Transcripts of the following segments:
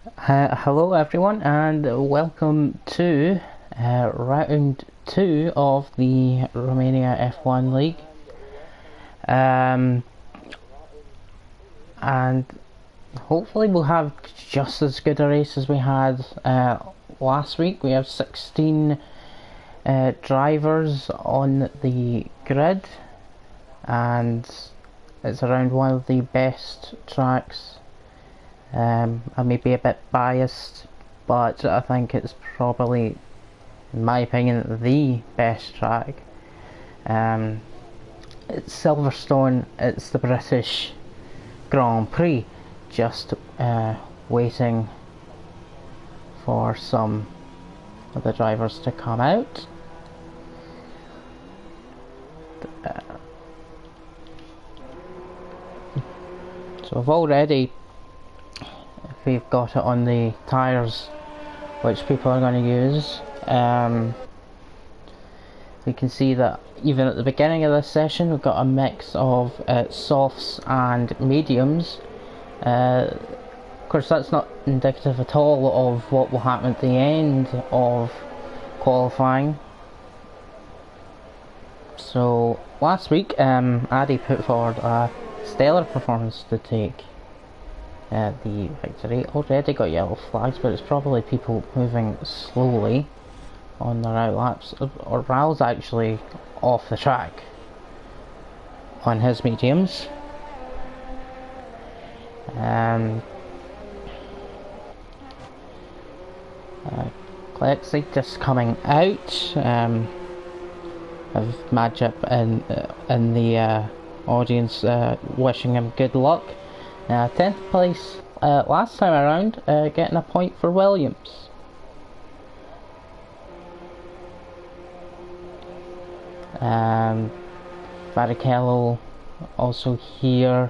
Hello everyone and welcome to round 2 of the Romania F1 League, and hopefully we'll have just as good a race as we had last week. We have 16 drivers on the grid, and it's around one of the best tracks. I may be a bit biased, but I think it's probably, in my opinion, the best track. It's Silverstone, it's the British Grand Prix, just waiting for some of the drivers to come out. So I've already, if we've got it on the tyres which people are going to use, we can see that even at the beginning of this session we've got a mix of softs and mediums. Of course that's not indicative at all of what will happen at the end of qualifying. So last week Addy put forward a stellar performance to take the victory. Already got yellow flags, but it's probably people moving slowly on their out laps. Or Raul's actually off the track on his mediums. Clexy just coming out. Of Madjip in the audience wishing him good luck. 10th place last time around, getting a point for Williams. Barrichello also here.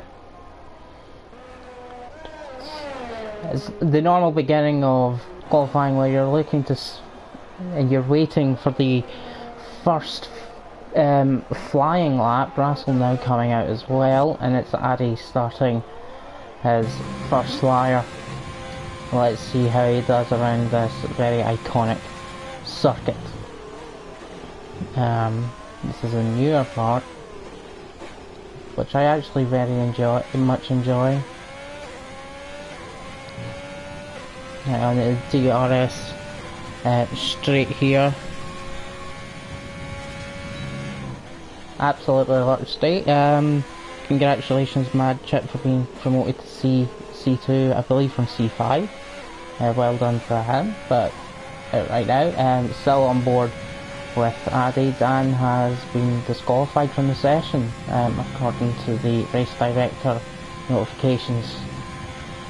It's the normal beginning of qualifying where you're looking to and you're waiting for the first flying lap. Russell now coming out as well, and it's Addy starting his first flyer. Let's see how he does around this very iconic circuit. This is a newer part, which I actually much enjoy. On the DRS straight here. Absolutely lucky. Congratulations Madjip for being promoted to C2, I believe from C5. Well done for him, but right now still on board with Addy. Dan has been disqualified from the session according to the race director notifications.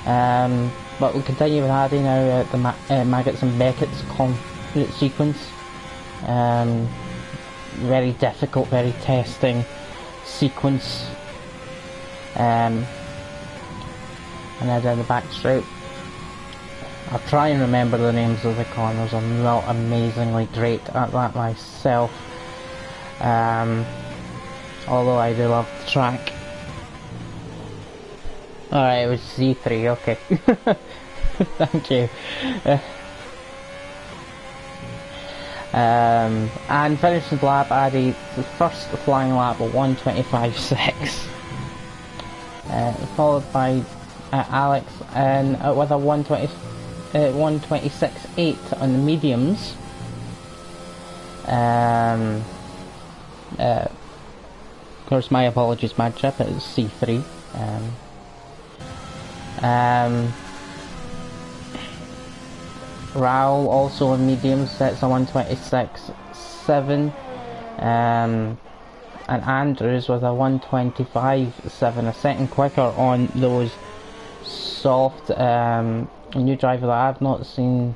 But we'll continue with Addy now at the Maggots and Beckett's sequence. Very difficult, very testing sequence. And then down the back straight. I'll try and remember the names of the corners. I'm not amazingly great at that myself. Although I do love the track. Alright, it was C3, okay. Thank you. And finishes the lap, Addy, the first flying lap at 1:25.6. Followed by Alex with a 1:26.8 on the mediums. Of course, my apologies, Madjip, it was C3. Raul also on mediums, sets a 1:26.7. And Andrews with a 1:25.7, a second quicker on those soft. A new driver that I've not seen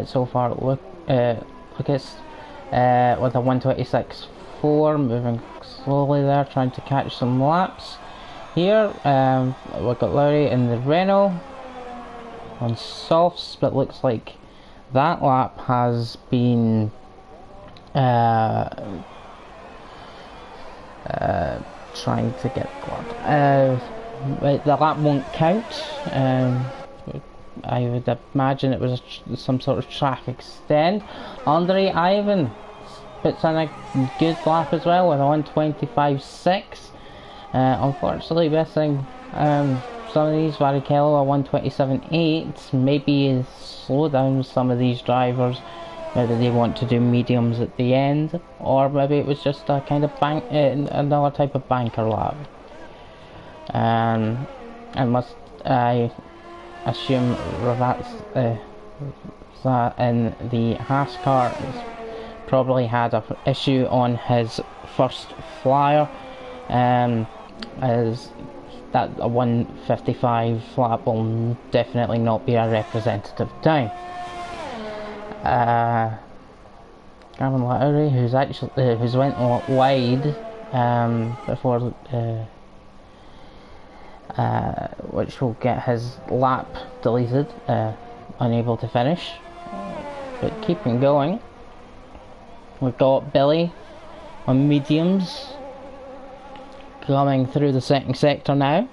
so far, Lucas, with a 1:26.4, moving slowly there, trying to catch some laps. Here we've got Lowry in the Renault on softs, but looks like that lap has been trying to get the lap won't count. I would imagine it was some sort of track extend. Andre Ivan puts in a good lap as well with a 125.6. Unfortunately missing some of these. Varichello a 127.8. Maybe slow down some of these drivers. Maybe they want to do mediums at the end, or maybe it was just a kind of another type of banker lap. I assume Ravat's in the Haas car has probably had an issue on his first flyer, as that a 155 lap will definitely not be a representative time. Gavin Lowry, who's went wide before, which will get his lap deleted, unable to finish, but keeping going. We've got Billy on mediums coming through the second sector now.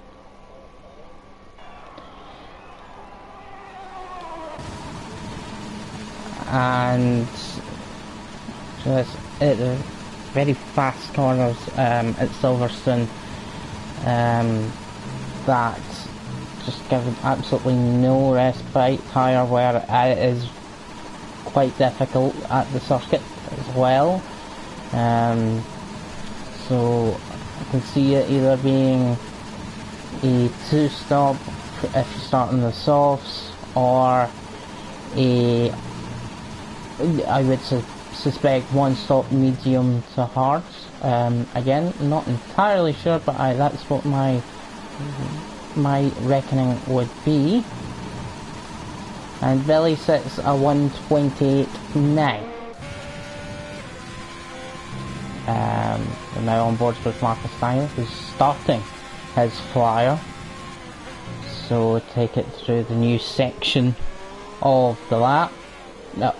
And just at the very fast corners at Silverstone, that just given absolutely no respite. Tyre wear it is quite difficult at the circuit as well, so I can see it either being a 2-stop if you start on the softs, or I would suspect 1-stop medium to hards. Again, not entirely sure, but that's what my reckoning would be. And Billy sits a 128.9. We're now on board with Marcus Steiner, who's starting his flyer. So take it through the new section of the lap. No,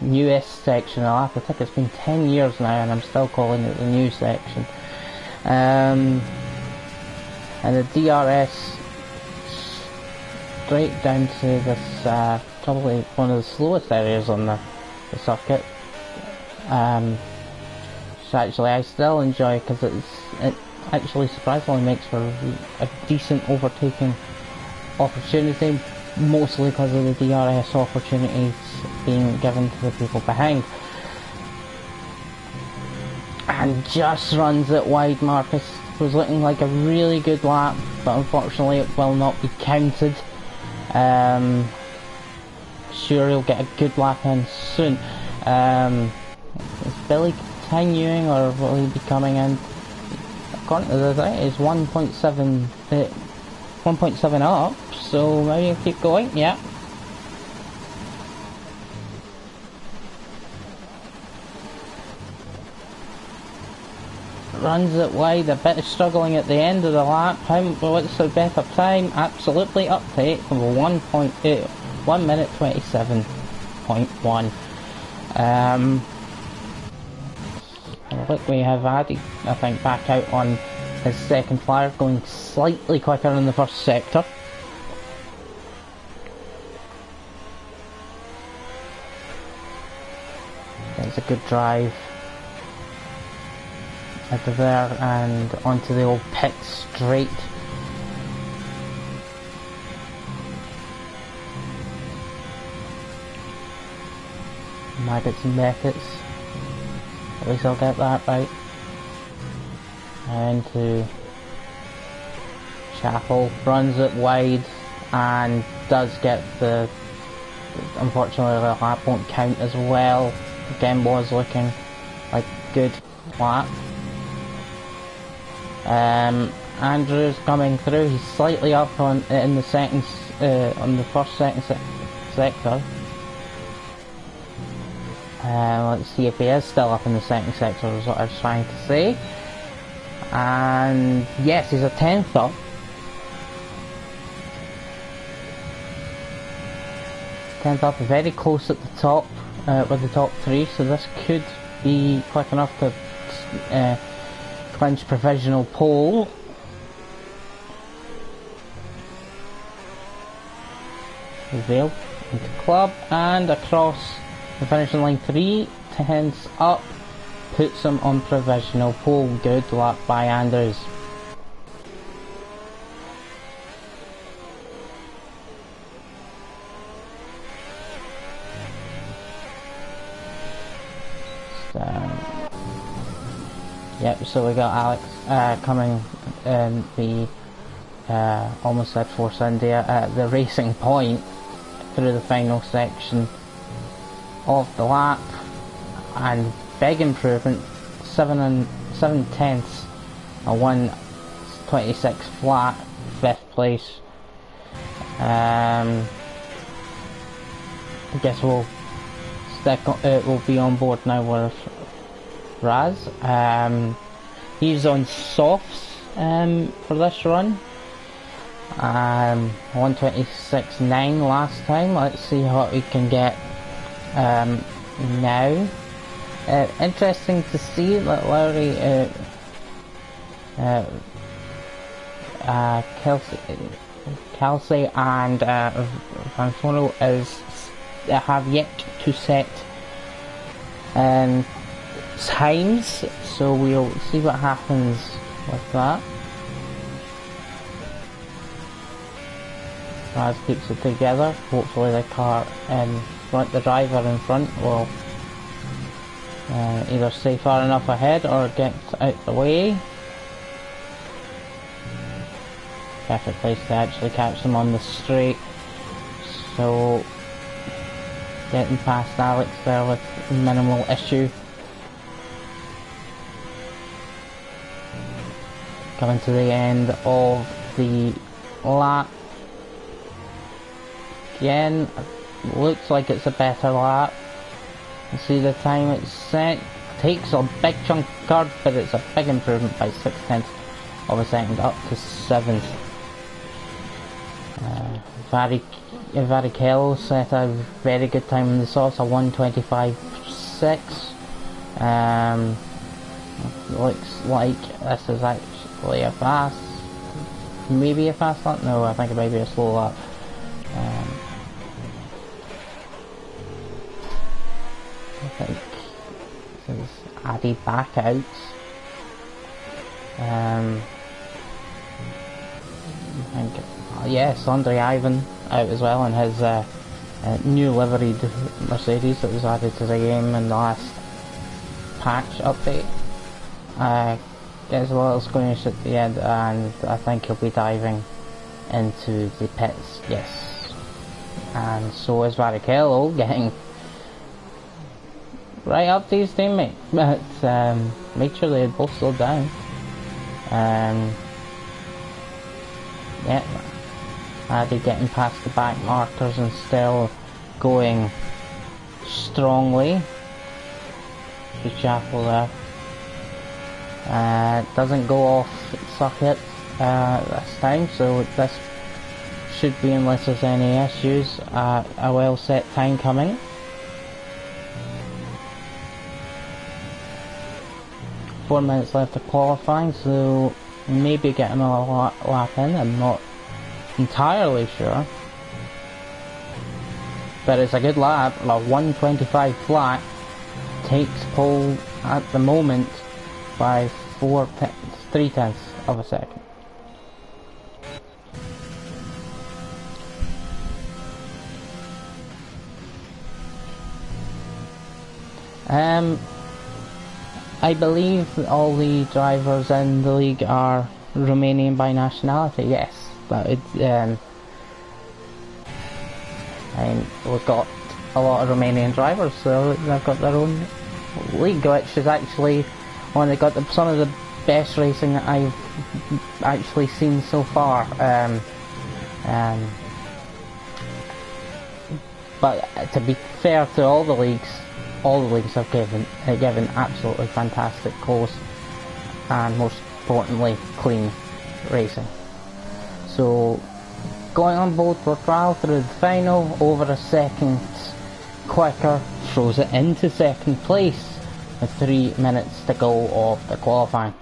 newest section of the lap. I think it's been 10 years now and I'm still calling it the new section. And the DRS straight down to this, probably one of the slowest areas on the circuit. So actually I still enjoy, because it actually surprisingly makes for a decent overtaking opportunity, mostly because of the DRS opportunities being given to the people behind. And just runs it wide. Marcus was looking like a really good lap, but unfortunately it will not be counted. Sure, he'll get a good lap in soon. Is Billy continuing, or will he be coming in? According to the thing, it's 1.7 up, so maybe he'll keep going. Yeah. Runs it wide, a bit of struggling at the end of the lap. What's the better time? Absolutely up to 8 from 1.8, 1 minute 27.1. Look, we have Addy, I think, back out on his second flyer, going slightly quicker in the first sector. It's a good drive out of there and onto the old pit straight. Maggots and Beckett's. At least I'll get that right. And into Chapel, runs it wide and does get the, unfortunately the lap won't count as well. Again, was looking like good lap. Andrew's coming through, he's slightly up on in the second, on the first sector. Let's see if he is still up in the second sector, is what I was trying to say. And yes, he's a 10th up. 10th up, very close at the top, with the top 3, so this could be quick enough to clinch provisional pole. Reveal into club and across the finishing line. 3 tenths up, puts him on provisional pole. Good lap by Anders. Yep, so we got Alex coming in the almost at Force India at the racing point through the final section of the lap, and big improvement, 7 tenths, a 1:26 flat, 5th place. I guess we'll be on board now with Raz. He's on softs for this run. 1:26.9 last time. Let's see what we can get now. Interesting to see that Lowry Kelsey and Van Fono have yet to set times, so we'll see what happens with that. Raz keeps it together. Hopefully the car in front, the driver in front, will either stay far enough ahead or get out the way. Perfect place to actually catch them on the straight. So getting past Alex there with minimal issue. Coming to the end of the lap. Again, looks like it's a better lap. You see the time it's set. Takes a big chunk of curb, but it's a big improvement by 6 tenths of a second up to 7th. Varichello set a very good time in the sauce, a 1:25.6. Looks like this is actually a fast, maybe a fast lap? No, I think it might be a slow lap. I think this is Addy back out. I think, yes, Andre Ivan out as well in his new liveried Mercedes that was added to the game in the last patch update. Gets a little squeamish at the end, and I think he'll be diving into the pits, yes. And so is Varichello, getting right up to his teammate, but made sure they had both slowed down. Yeah, Addy getting past the back markers and still going strongly. The chapel there. Doesn't go off socket this time, so this should be, unless there's any issues, a well set time coming. Four minutes left of qualifying, so maybe get him a lap in. I'm not entirely sure, but it's a good lap. A 1:25 flat, takes pole at the moment by 3 tenths of a second. I believe all the drivers in the league are Romanian by nationality, yes. But it's, and we've got a lot of Romanian drivers, so they've got their own league, which is actually one that got some of the best racing that I've actually seen so far. But to be fair to all the leagues have given absolutely fantastic, close, and most importantly clean racing. So going on board for trial through the final, over a second quicker, throws it into second place with 3 minutes to go of the qualifying.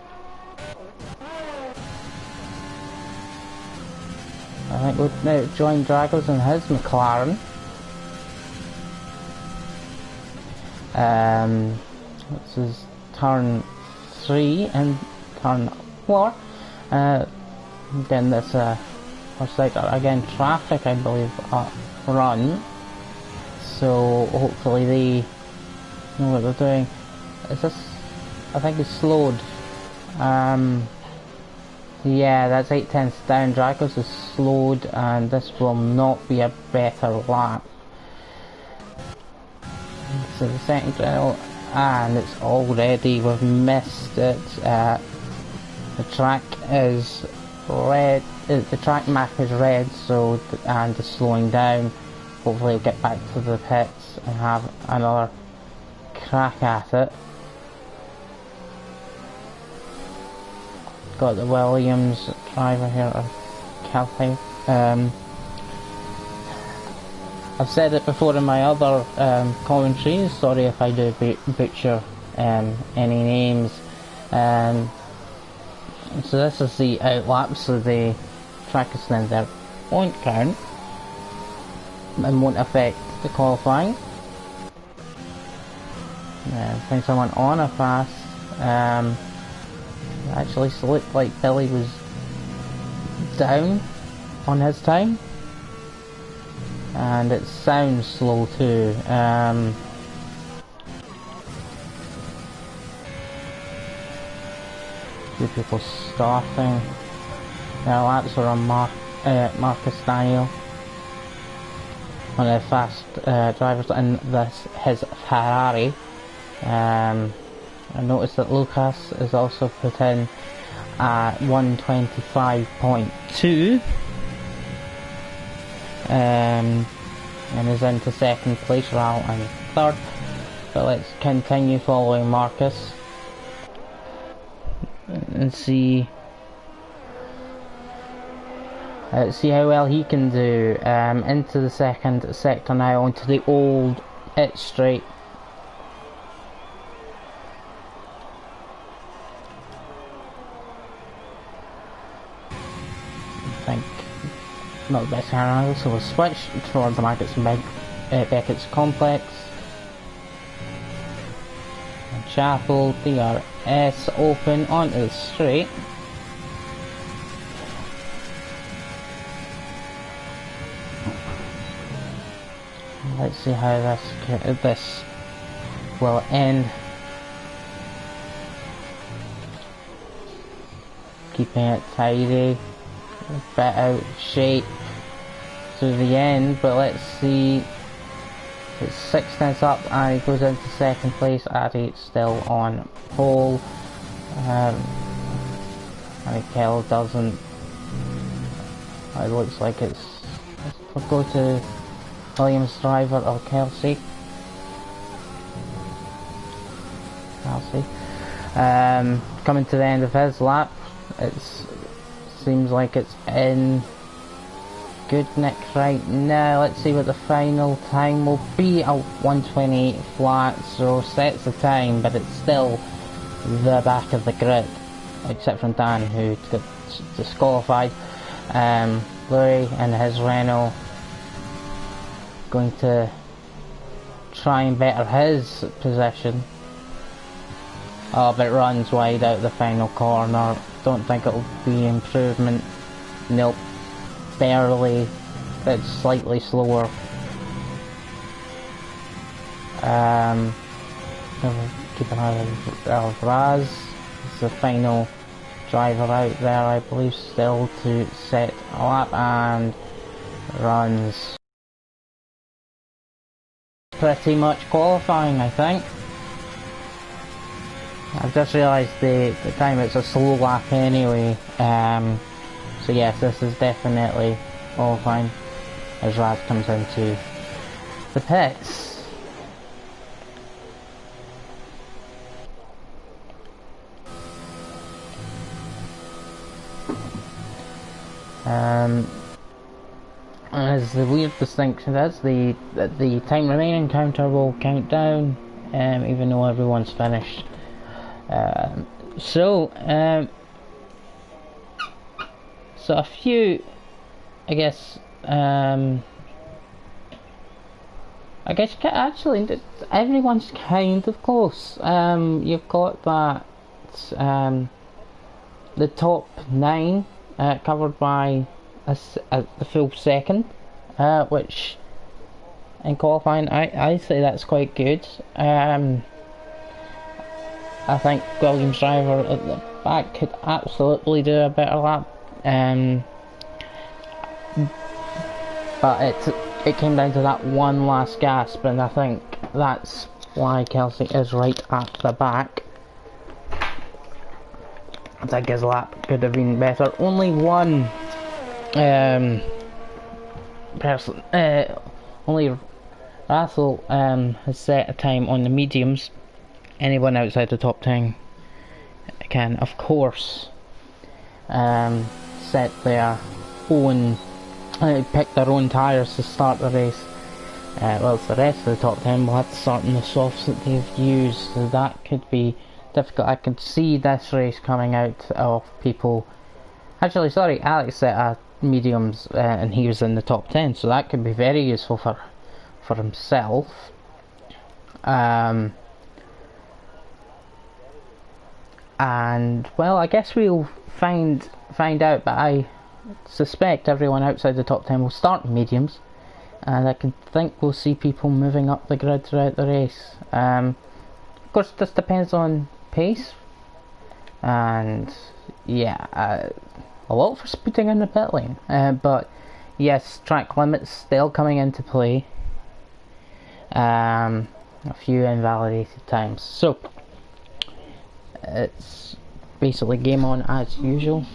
I think we'll now join Dragos in his McLaren. This is turn 3 and turn 4. Again, this first sector, again traffic I believe up front, so hopefully they know what they're doing. Is this, I think it's slowed. Yeah, that's 8/10 down. Dragos is slowed, and this will not be a better lap. So the second drill, and it's already, we've missed it. The track is red, the track map is red, so, and it's slowing down. Hopefully we'll get back to the pits and have another crack at it. Got the Williams driver here, Calvin. I've said it before in my other commentaries, sorry if I do butcher any names. So this is the outlap, so the track extend there won't count and won't affect the qualifying. Find someone on a fast. Actually looked like Billy was down on his time, and it sounds slow too. Few people starting. Their laps are on Marcus Daniel, one of the fast drivers in his Ferrari. I noticed that Lucas is also put in at 125.2 and is into second place, Raul and third. But let's continue following Marcus and see how well he can do. Into the second sector now, onto the old it straight. Not the best angle, so we'll switch towards the Beckett's complex. And Chapel, DRS open onto the straight. Let's see how this will end. Keeping it tidy, bit out of shape to the end, but let's see. It's 6/10 up and he goes into second place. Addy still on pole, and Kel doesn't. It looks like we'll go to Williams driver or Kelsey. Coming to the end of his lap. Seems like it's in good nick right now. Let's see what the final time will be. A 1:28 flat, so sets the time, but it's still the back of the grid, except from Dan, who got disqualified. Louis and his Renault going to try and better his position. Oh, but it runs wide out the final corner. Don't think it'll be improvement. Nope. Barely. It's slightly slower. Keep an eye on Raz. It's the final driver out there, I believe, still to set a lap, and runs pretty much qualifying, I think. I've just realised the time, it's a slow lap anyway, so yes, this is definitely qualifying as Raz comes into the pits. As the weird distinction is, the time remaining counter will count down, even though everyone's finished. So a few I guess actually everyone's kind of close. You've got that the top 9 covered by the full second, which in qualifying I say that's quite good. I think Williams' driver at the back could absolutely do a better lap, but it came down to that one last gasp, and I think that's why Kelsey is right at the back. I think his lap could have been better. Only one person, only Russell has set a time on the mediums. Anyone outside the top 10 can, of course, set their own, pick their own tyres to start the race. Whilst the rest of the top 10 will have to start in the softs that they've used, so that could be difficult. I could see this race coming out of people. Actually, sorry, Alex set a mediums and he was in the top 10, so that could be very useful for himself. And well, I guess we'll find out, but I suspect everyone outside the top 10 will start in mediums, and I can think we'll see people moving up the grid throughout the race. Of course, this depends on pace, and yeah, a lot for speeding in the pit lane, but yes, track limits still coming into play. A few invalidated times, so it's basically game on as usual.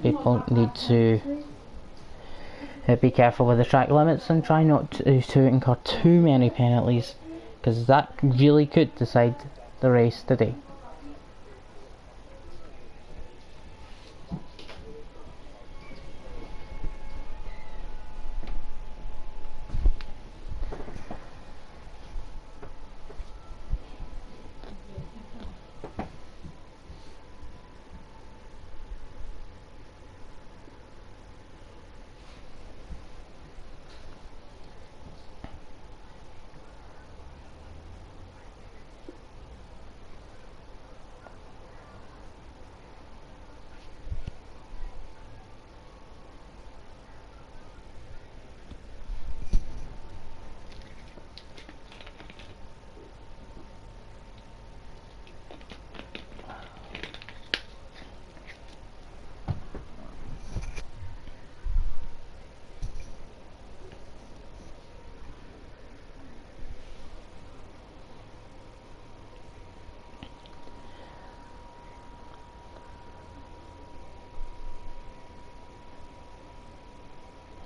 People need to be careful with the track limits and try not to incur too many penalties, because that really could decide the race today.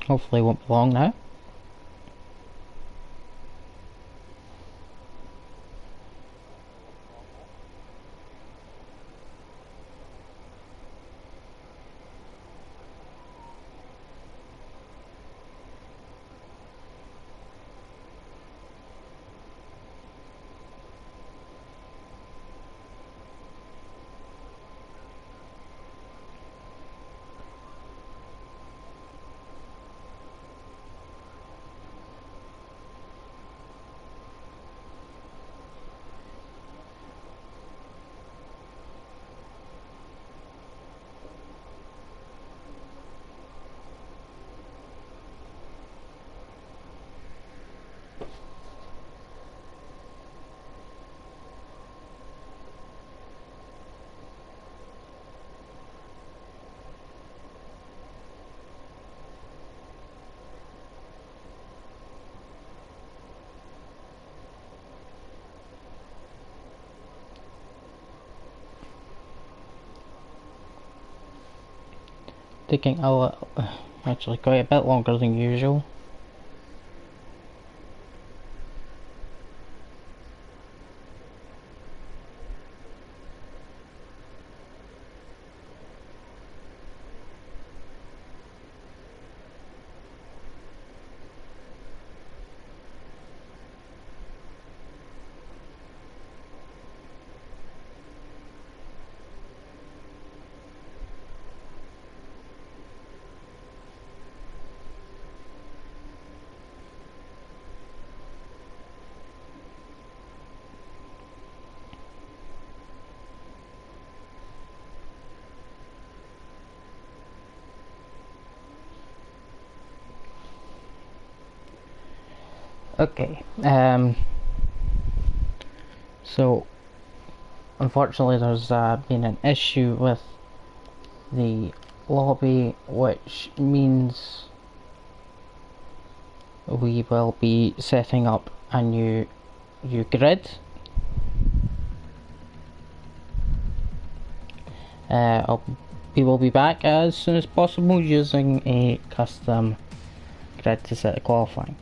Hopefully it won't be long now. Taking actually quite a bit longer than usual. Okay, so unfortunately there's been an issue with the lobby, which means we will be setting up a new grid. We will be back as soon as possible using a custom grid to set the qualifying.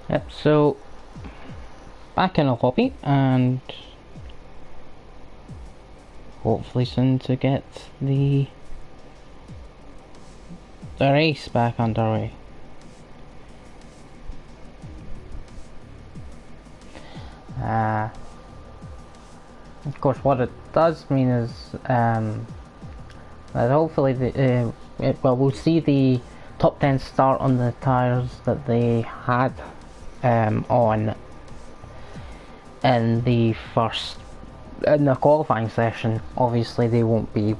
Yep, so back in a lobby and hopefully soon to get the race back underway. Of course, what it does mean is that hopefully we'll see the top 10 start on the tyres that they had on in the qualifying session. Obviously they won't be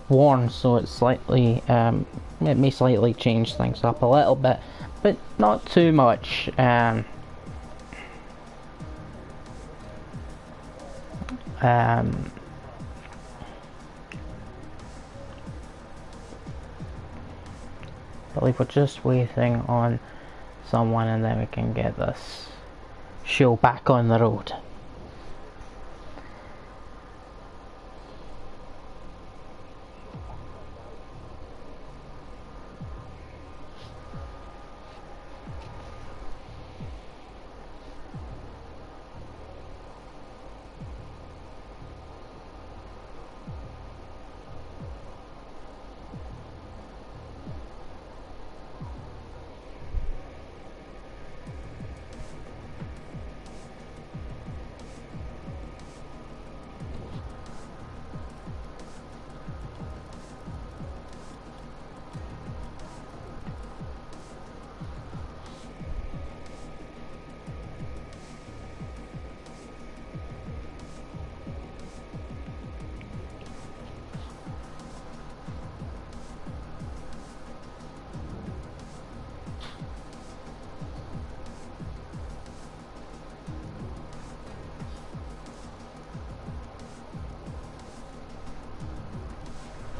worn, so it's slightly it may slightly change things up a little bit, but not too much. I believe we're just waiting on someone and then we can get this show back on the road.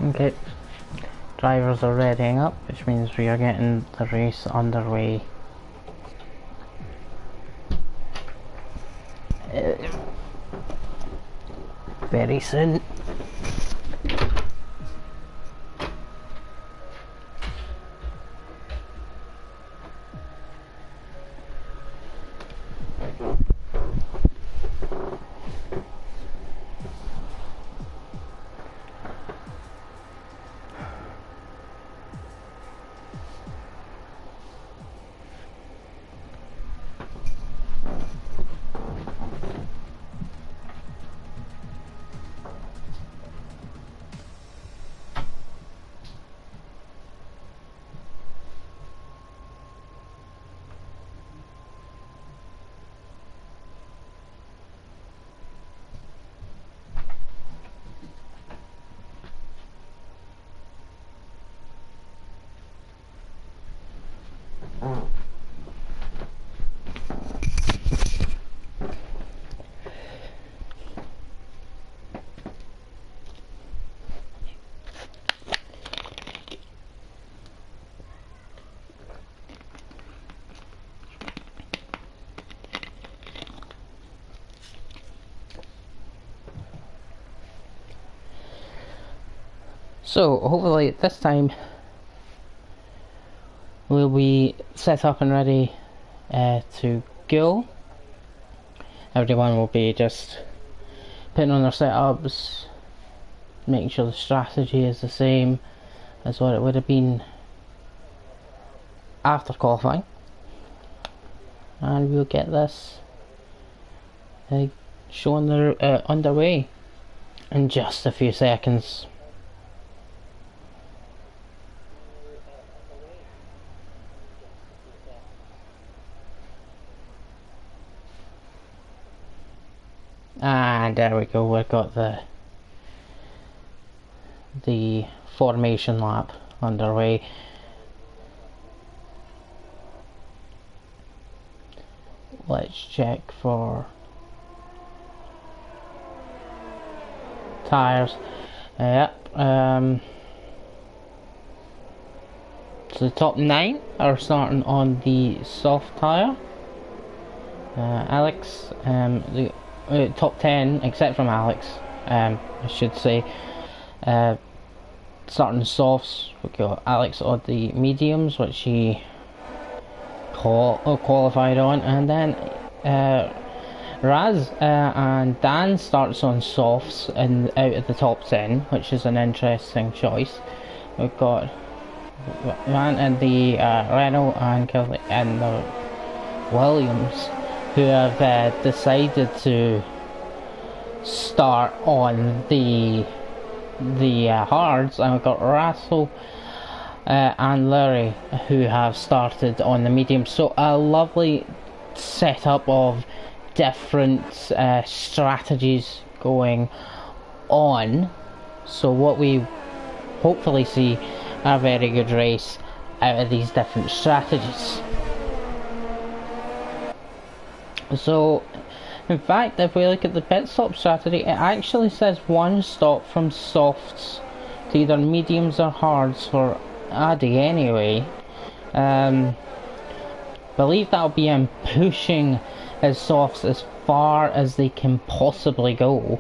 Okay, drivers are readying up, which means we are getting the race underway. Very soon. So hopefully this time we'll be set up and ready to go. Everyone will be just putting on their setups, making sure the strategy is the same as what it would have been after qualifying, and we'll get this show underway in just a few seconds. And there we go, we've got the formation lap underway. Let's check for tyres. Yep. So the top 9 are starting on the soft tyre. Alex, the top 10, except from Alex, I should say, starting the softs. We got Alex on the mediums, which he qualified on, and then Raz and Dan starts on softs and out of the top 10, which is an interesting choice. We've got Van and the Renault and Kelly and the Williams, who have decided to start on the hards, and we've got Russell and Larry who have started on the medium. So a lovely setup of different strategies going on. So what we hopefully see a very good race out of these different strategies. So in fact, if we look at the pit stop strategy, it actually says one stop from softs to either mediums or hards for Addy anyway. Believe that'll be him pushing his softs as far as they can possibly go,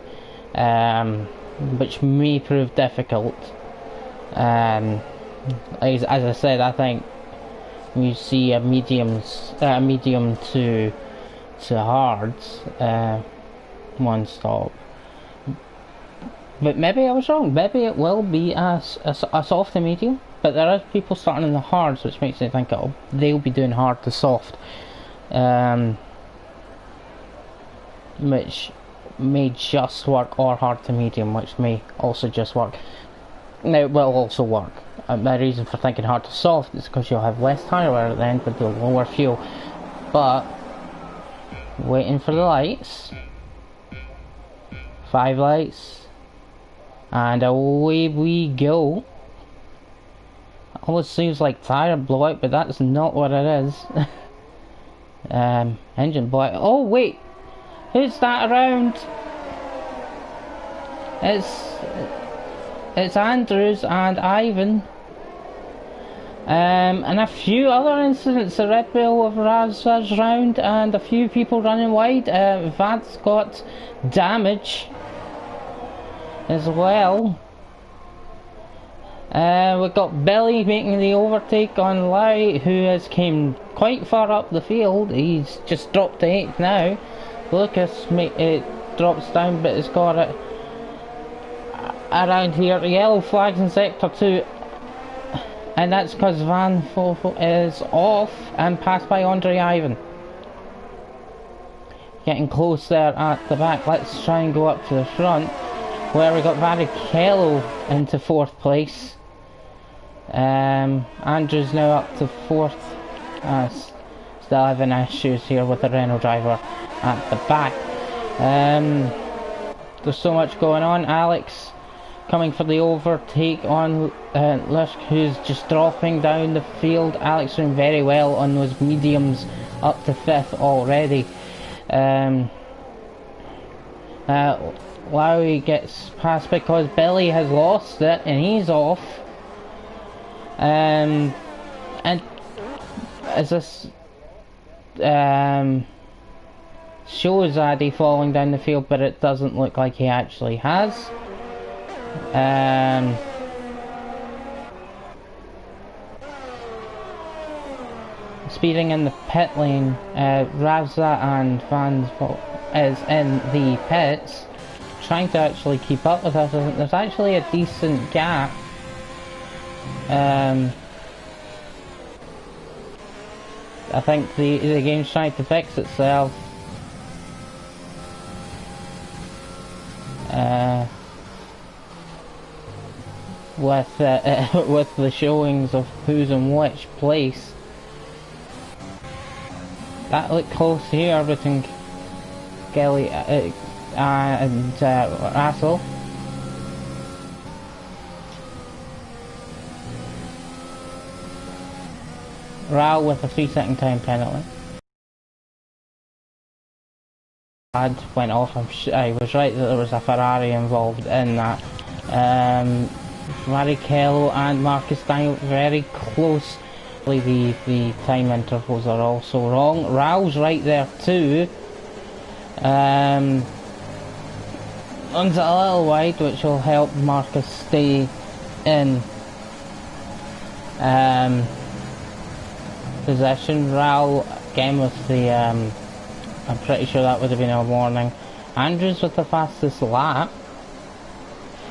which may prove difficult. As I said, I think you see a medium to hards, one stop. But maybe I was wrong. Maybe it will be a soft to medium. But there is people starting in the hards, which makes me think they'll be doing hard to soft, which may just work, or hard to medium, which may also just work. Now it will also work. My reason for thinking hard to soft is because you'll have less tyre wear at the end with the lower fuel. But waiting for the lights. 5 lights. And away we go. Almost seems like tyre blowout, but that's not what it is. Engine blowout. Oh wait! Who's that around? it's Andrews and Ivan. And a few other incidents. The Red Bull of Rav's round and a few people running wide. Vance got damage as well. We've got Billy making the overtake on Larry, who has came quite far up the field. He's just dropped to 8th now. Lucas drops down, but has got it around here. Yellow flags in sector 2, and that's because Van Fofo is off and passed by Andre Ivan. Getting close there at the back. Let's try and go up to the front, where we got Varichello into 4th place. Andrew's now up to 4th. Still having issues here with the Renault driver at the back. There's so much going on. Alex coming for the overtake on Lusk, who's just dropping down the field. Alex doing very well on those mediums, up to 5th already. Lowry gets past because Billy has lost it and he's off. And as this shows Addy falling down the field, but it doesn't look like he actually has. Speeding in the pit lane, Ravza and Van is in the pits, trying to actually keep up with us. There's actually a decent gap. I think the game's trying to fix itself. With the showings of who's in which place. That looked close here between Kelly and Russell. Rao with a 3-second time penalty. Went off. I was right that there was a Ferrari involved in that. Varichello and Marcus Daniel very close. The time intervals are also wrong. Rao's right there too. Runs it a little wide, which will help Marcus stay in position. Rao again with the I'm pretty sure that would have been a warning. Andrews with the fastest lap.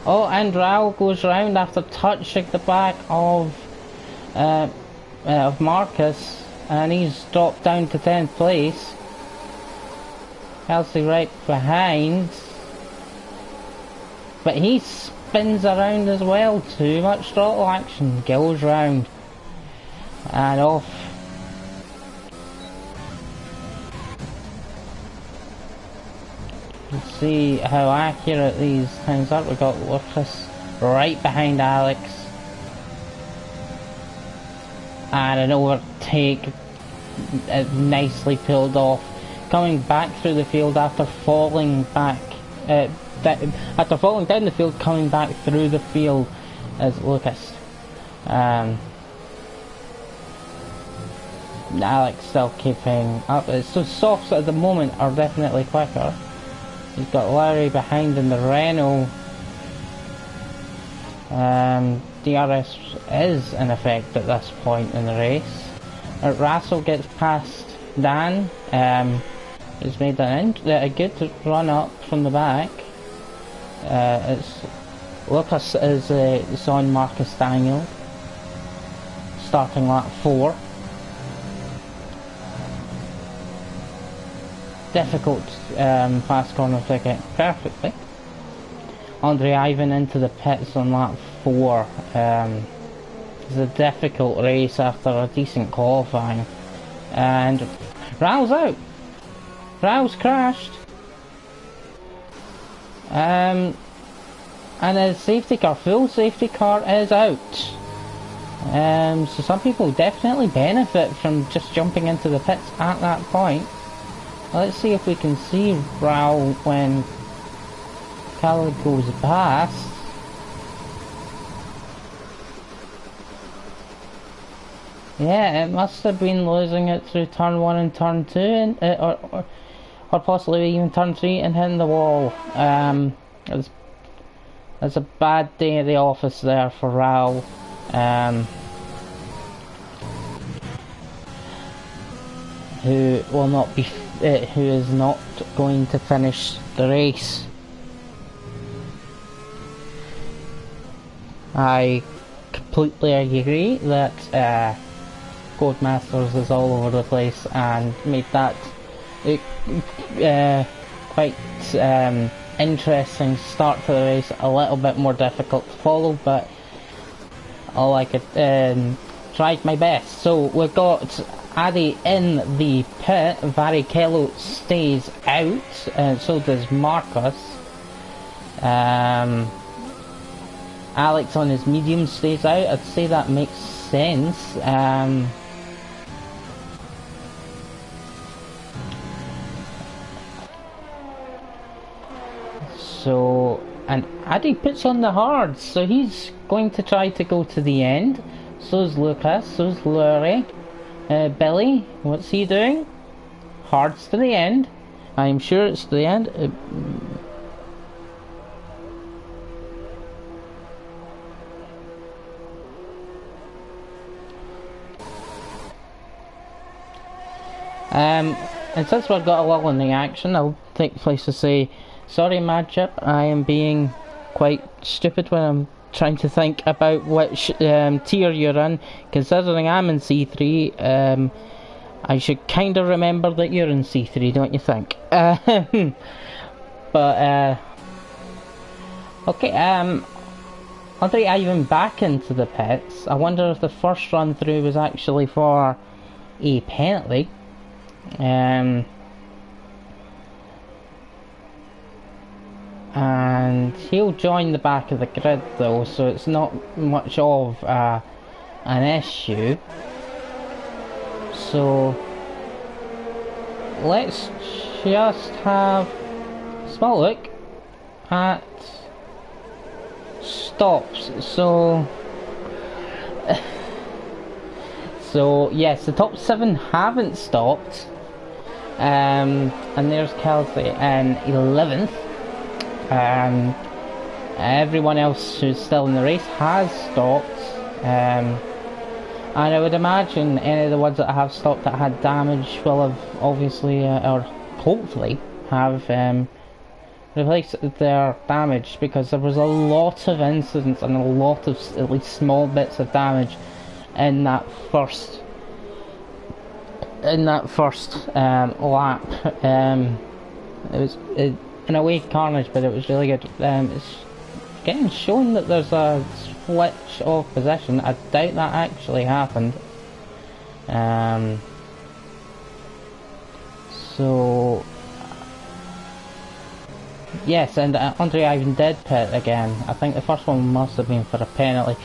Oh, and Rao goes round after touching the back of Marcus, and he's dropped down to 10th place. Kelsey right behind, but he spins around as well. Too much throttle action. Goes round and off. Let's see how accurate these things are. We've got Lucas right behind Alex. And an overtake, nicely pulled off. Coming back through the field after falling back, after falling down the field, coming back through the field is Lucas. Alex still keeping up. So softs at the moment are definitely quicker. He's got Larry behind in the Renault. DRS is in effect at this point in the race. Russell gets past Dan. He's made a good run up from the back. Lucas is on Marcus Daniel, starting lap 4. Difficult fast corner to get perfectly. Andre Ivan into the pits on lap 4. It's a difficult race after a decent qualifying. And Rao's out. Rao's crashed. And the safety car, full safety car is out. So some people definitely benefit from just jumping into the pits at that point. Let's see if we can see Rao when Cali goes past. Yeah, it must have been losing it through turn 1 and turn 2, and, or possibly even turn 3 and hitting the wall. It was a bad day at the office there for Raul. Who will not be, who is not going to finish the race. I completely agree that Codemasters is all over the place and made that quite interesting start to the race a little bit more difficult to follow, but all I could tried my best. So we've got Addy in the pit, Varichello stays out, and so does Marcus. Alex on his medium stays out. I'd say that makes sense. So, and Addy puts on the hards, so he's going to try to go to the end. So's Lucas, so's Lurie. Billy, what's he doing? Hards to the end. I'm sure it's to the end. And since we've got a lull in the action, I'll take place to say, sorry Madchip, I am being quite stupid when I'm trying to think about which tier you're in. Considering I'm in C3, I should kind of remember that you're in C3, don't you think? But, okay, Andre Ivan back into the pits. I wonder if the first run through was actually for a penalty. And he'll join the back of the grid though, so it's not much of an issue. So let's just have a small look at stops. So yes, the top 7 haven't stopped. And there's Kelsey in 11th. Everyone else who's still in the race has stopped. And I would imagine any of the ones that have stopped that had damage will have obviously, or hopefully, have replaced their damage, because there was a lot of incidents and a lot of at least small bits of damage in that first lap. It was in a way carnage, but it was really good. It's getting shown that there's a switch of position. I doubt that actually happened. So yes, and Andre Ivan did pit again. I think the first one must have been for a penalty.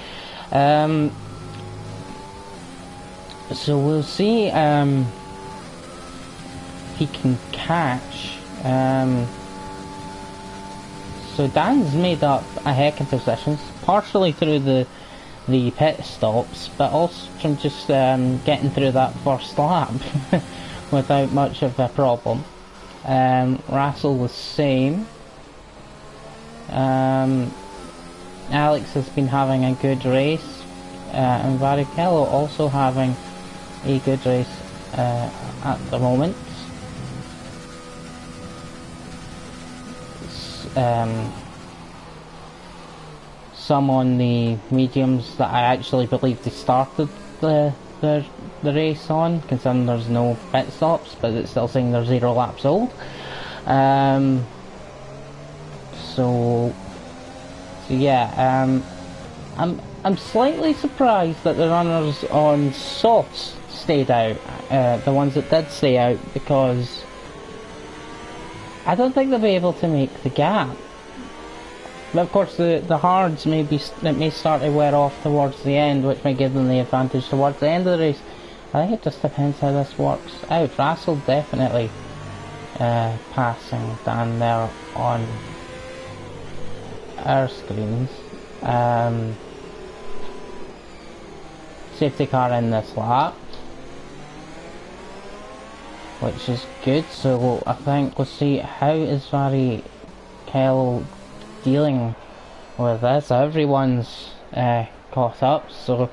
So we'll see if he can catch. So Dan's made up a heck of positions, partially through the pit stops, but also from just getting through that first lap without much of a problem. Russell the same. Alex has been having a good race, and Varichello also having a good race at the moment. Some on the mediums that I actually believe they started the race on, considering there's no pit stops, but it's still saying they're 0 laps old. So yeah, I'm slightly surprised that the runners on softs stayed out, the ones that did stay out, because I don't think they'll be able to make the gap. But of course the hards may start to wear off towards the end, which may give them the advantage towards the end of the race. I think it just depends how this works out. Russell definitely passing down there on our screens. safety car in this lap, which is good. So I think we'll see how is Barrichello dealing with this. Everyone's caught up, so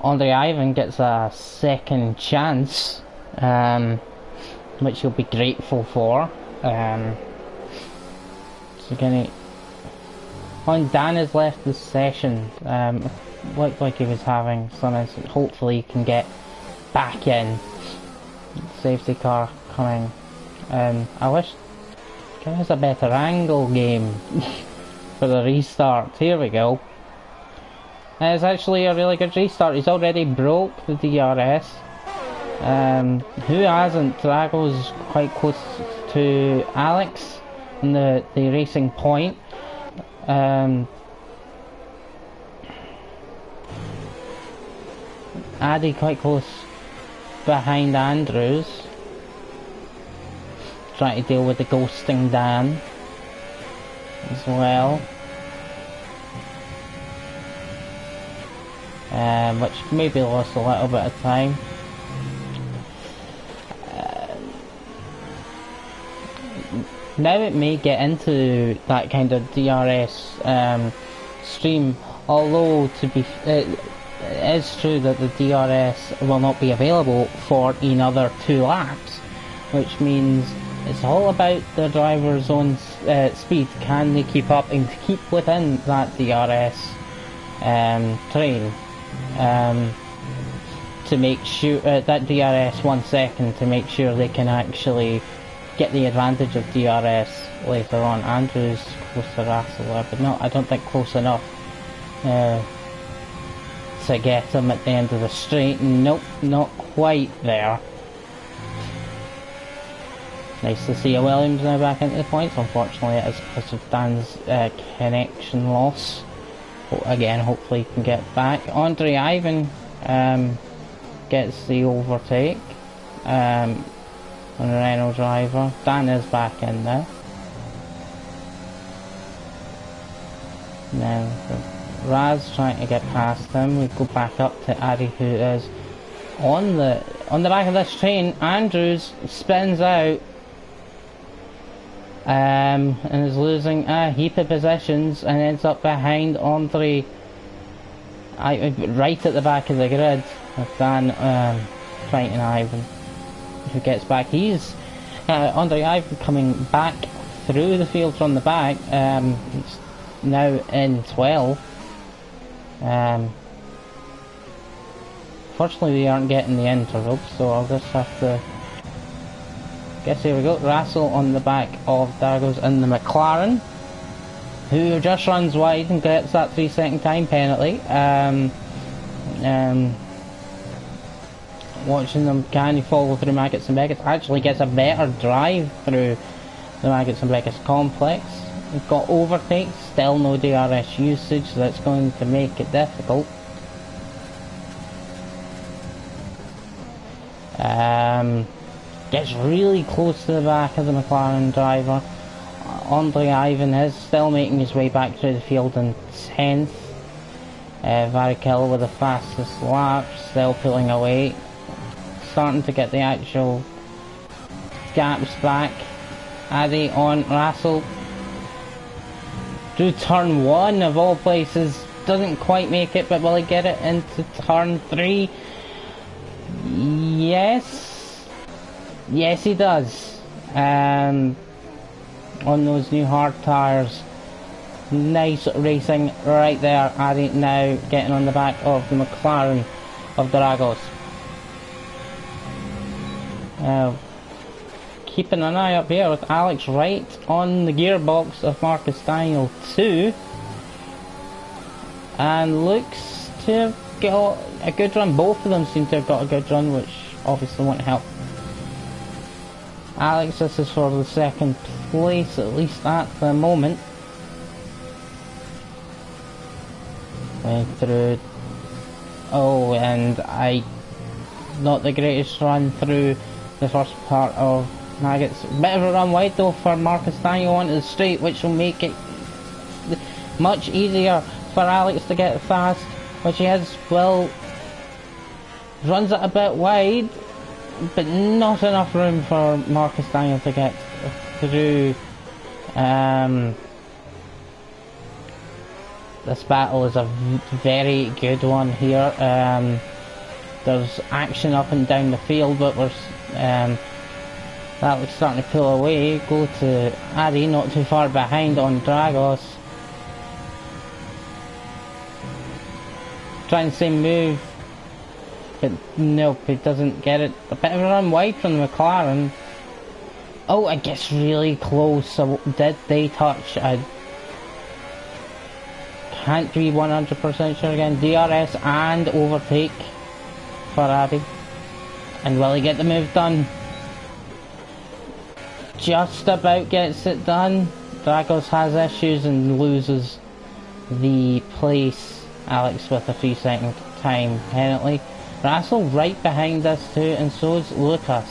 Andre Ivan gets a second chance, which he'll be grateful for. So when Dan has left the session, looked like he was having some issues. Hopefully he can get back in. Safety car coming. I wish give us a better angle game for the restart. Here we go. And it's actually a really good restart. He's already broke the DRS. Who hasn't? Drago's quite close to Alex in the racing point. Addy quite close behind Andrews, trying to deal with the ghosting Dan as well, which maybe lost a little bit of time. Now it may get into that kind of DRS stream, although to be it is true that the DRS will not be available for another 2 laps, which means it's all about the driver's own speed. Can they keep up and keep within that DRS train to make sure that DRS 1 second, to make sure they can actually get the advantage of DRS later on. Andrews close to Russell there, but no, I don't think close enough to get him at the end of the straight. Nope, not quite there. Nice to see a Williams now back into the points. Unfortunately it is because of Dan's connection loss. But again, hopefully he can get back. Andre Ivan gets the overtake on the Renault driver. Dan is back in there. Now Raz trying to get past him. We go back up to Addy, who is on the back of this train. Andrews spins out and is losing a heap of positions and ends up behind Andre right at the back of the grid with Dan fighting Ivan, who gets back. He's Andre Ivan coming back through the field from the back. He's now in 12. Fortunately we aren't getting the interval, so I'll just have to guess. Here we go. Russell on the back of Dargos in the McLaren, who just runs wide and gets that 3-second time penalty. Watching them, can he follow through Maggots and Beckett's? Actually gets a better drive through the Maggots and Beckett's complex. We've got overtakes, still no DRS usage, so that's going to make it difficult. Gets really close to the back of the McLaren driver. Andre Ivan is still making his way back through the field in 10th. Barrichello with the fastest lap, still pulling away. Starting to get the actual gaps back. Addy on Russell. Through turn 1 of all places. Doesn't quite make it, but will he get it into turn 3? Yes. Yes, he does. On those new hard tyres. Nice racing right there. Addy now getting on the back of the McLaren of Dragos. Keeping an eye up here with Alex right on the gearbox of Marcus Daniel 2. And looks to have got a good run. Both of them seem to have got a good run, which obviously won't help Alex. This is for the second place, at least at the moment. Went through. Oh, and not the greatest run through the first part of Maggots. Bit of a run wide though for Marcus Daniel onto the straight, which will make it much easier for Alex to get fast, which he will runs it a bit wide, but not enough room for Marcus Daniel to get through. This battle is a very good one here. There's action up and down the field, but we're that was starting to pull away. Go to Addy, not too far behind on Dragos. Trying the same move, but nope, he doesn't get it. A bit of a run wide from the McLaren. Oh, it gets really close. So did they touch? I can't be 100% sure again. DRS and overtake for Addy. And will he get the move done? Just about gets it done. Dragos has issues and loses the place. Alex with a 3-second time penalty. Russell right behind us too, and so is Lucas.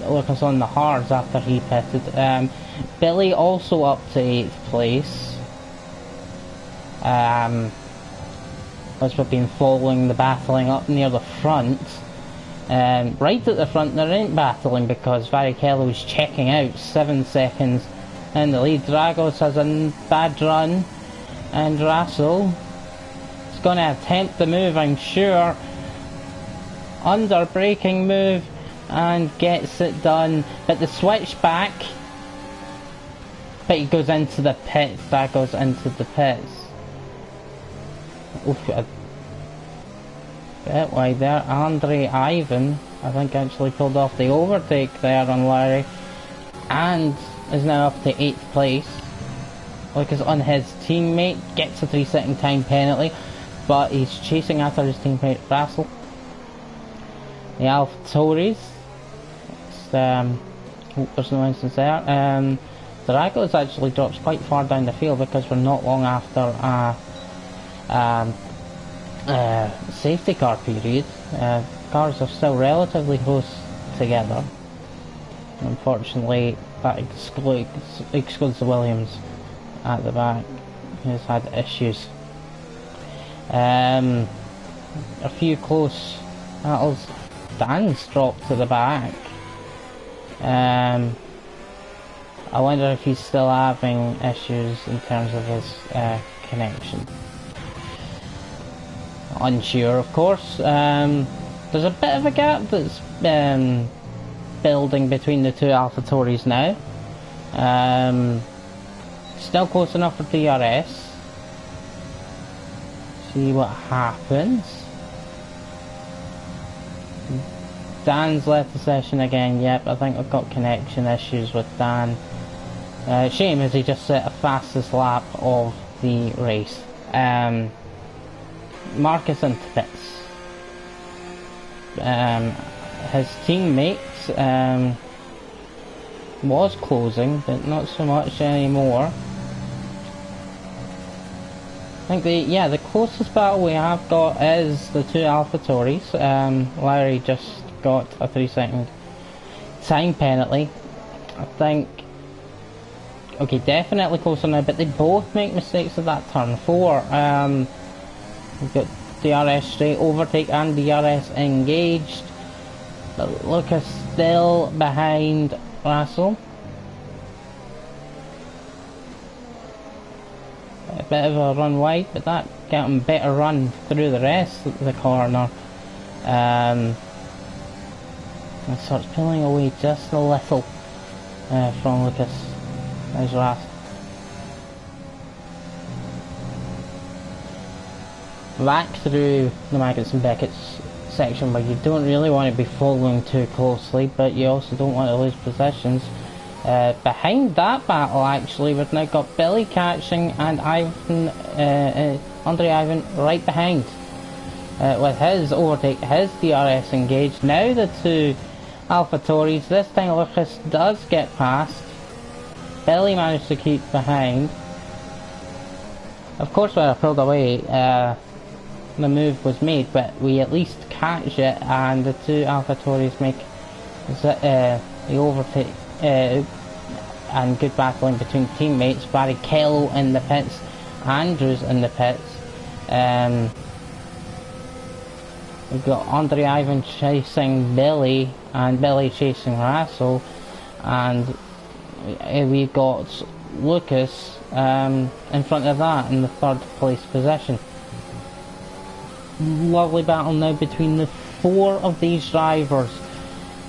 Lucas on the hards after he pitted. Billy also up to 8th place. As we've been following the battling up near the front. Right at the front there ain't battling because Varichello's checking out 7 seconds in the lead. Dragos has a bad run, and Russell is going to attempt the move, I'm sure. Under braking move and gets it done, but the switch back, but he goes into the pits. That goes into the pits. Oof, a bit wide there. Andre Ivan, I think, actually pulled off the overtake there on Larry, and is now up to 8th place. Lucas on his teammate, gets a 3-second time penalty, but he's chasing after his teammate Russell. The AlphaTauris, hope there's no instance there. Dragos actually drops quite far down the field because we're not long after a safety car period. Cars are still relatively close together. Unfortunately, that excludes the Williams at the back, who's had issues. A few close battles. Dan's dropped to the back. I wonder if he's still having issues in terms of his connection. Unsure, of course. There's a bit of a gap that's building between the two AlphaTauris now. Still close enough for DRS. See what happens. Dan's left the session again. Yep, I think I've got connection issues with Dan. Shame as he just set a fastest lap of the race. Marcus into pits. His teammates was closing, but not so much anymore. I think the closest battle we have got is the two AlphaTauris. Larry just got a 3-second time penalty. I think, okay, definitely closer now, but they both make mistakes at that turn 4. We've got DRS straight overtake and DRS engaged, but Lucas still behind Russell. A bit of a run wide, but that got him better run through the rest of the corner. And starts pulling away just a little from Lucas. There's Russ. Back through the Maggots and Beckett's section where you don't really want to be following too closely, but you also don't want to lose positions. Behind that battle, actually, we've now got Billy catching and Ivan, Andre Ivan right behind with his overtake, his DRS engaged. Now the two AlphaTauris, this time Lucas does get past. Billy managed to keep behind. Of course, when I pulled away, the move was made, but we at least catch it, and the two AlphaTauris make the overtake. And good battling between teammates. Barrichello in the pits, Andrews in the pits. We've got Andre Ivan chasing Billy, and Billy chasing Russell, and we've got Lucas in front of that in the third place position. Lovely battle now between the four of these drivers.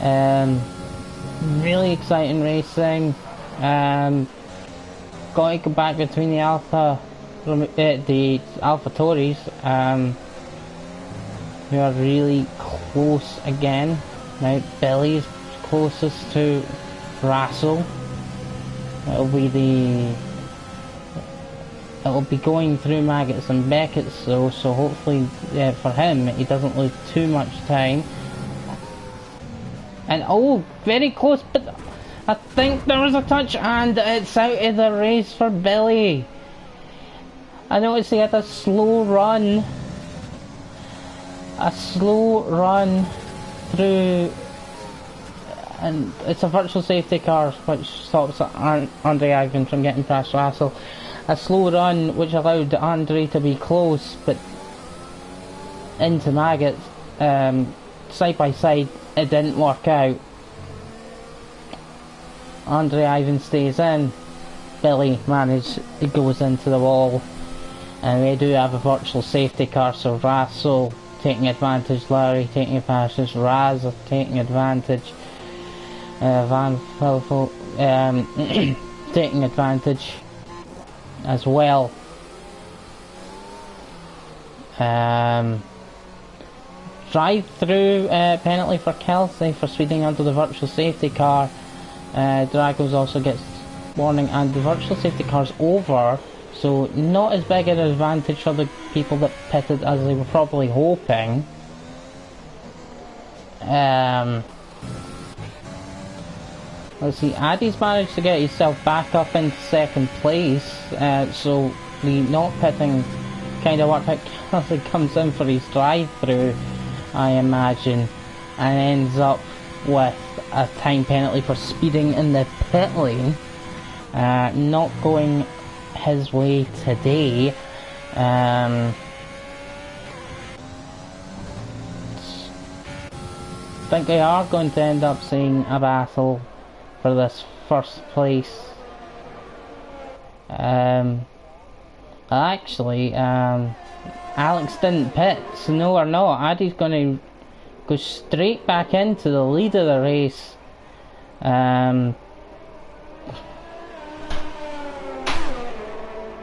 Really exciting racing. Got to go back between the AlphaTauris, who are really close again. Now Billy's closest to Russell. It'll be going through Maggots and Beckett's, so hopefully for him he doesn't lose too much time. And oh, very close, but I think there was a touch, and it's out of the race for Billy. I noticed he had a slow run through, and it's a virtual safety car which stops Andre Ivan from getting past Russell. A slow run which allowed Andre to be close, but into Maggots, side by side, it didn't work out. Andre Ivan stays in, Billy goes into the wall, and we do have a virtual safety car, so Russell taking advantage, Larry taking advantage, Raz taking advantage, Van Velvo taking advantage as well. Drive-through penalty for Kelsey for speeding under the virtual safety car. Dragos also gets warning, and the virtual safety car's over, so not as big an advantage for the people that pitted as they were probably hoping. Let's see, Addy's managed to get himself back up into second place, so the not pitting kind of worked out. Kelsey comes in for his drive-through, I imagine, and ends up with a time penalty for speeding in the pit lane. Not going his way today. I think we are going to end up seeing a battle for this first place. Actually, Alex didn't pit, so no, we're not. Addy's going to go straight back into the lead of the race.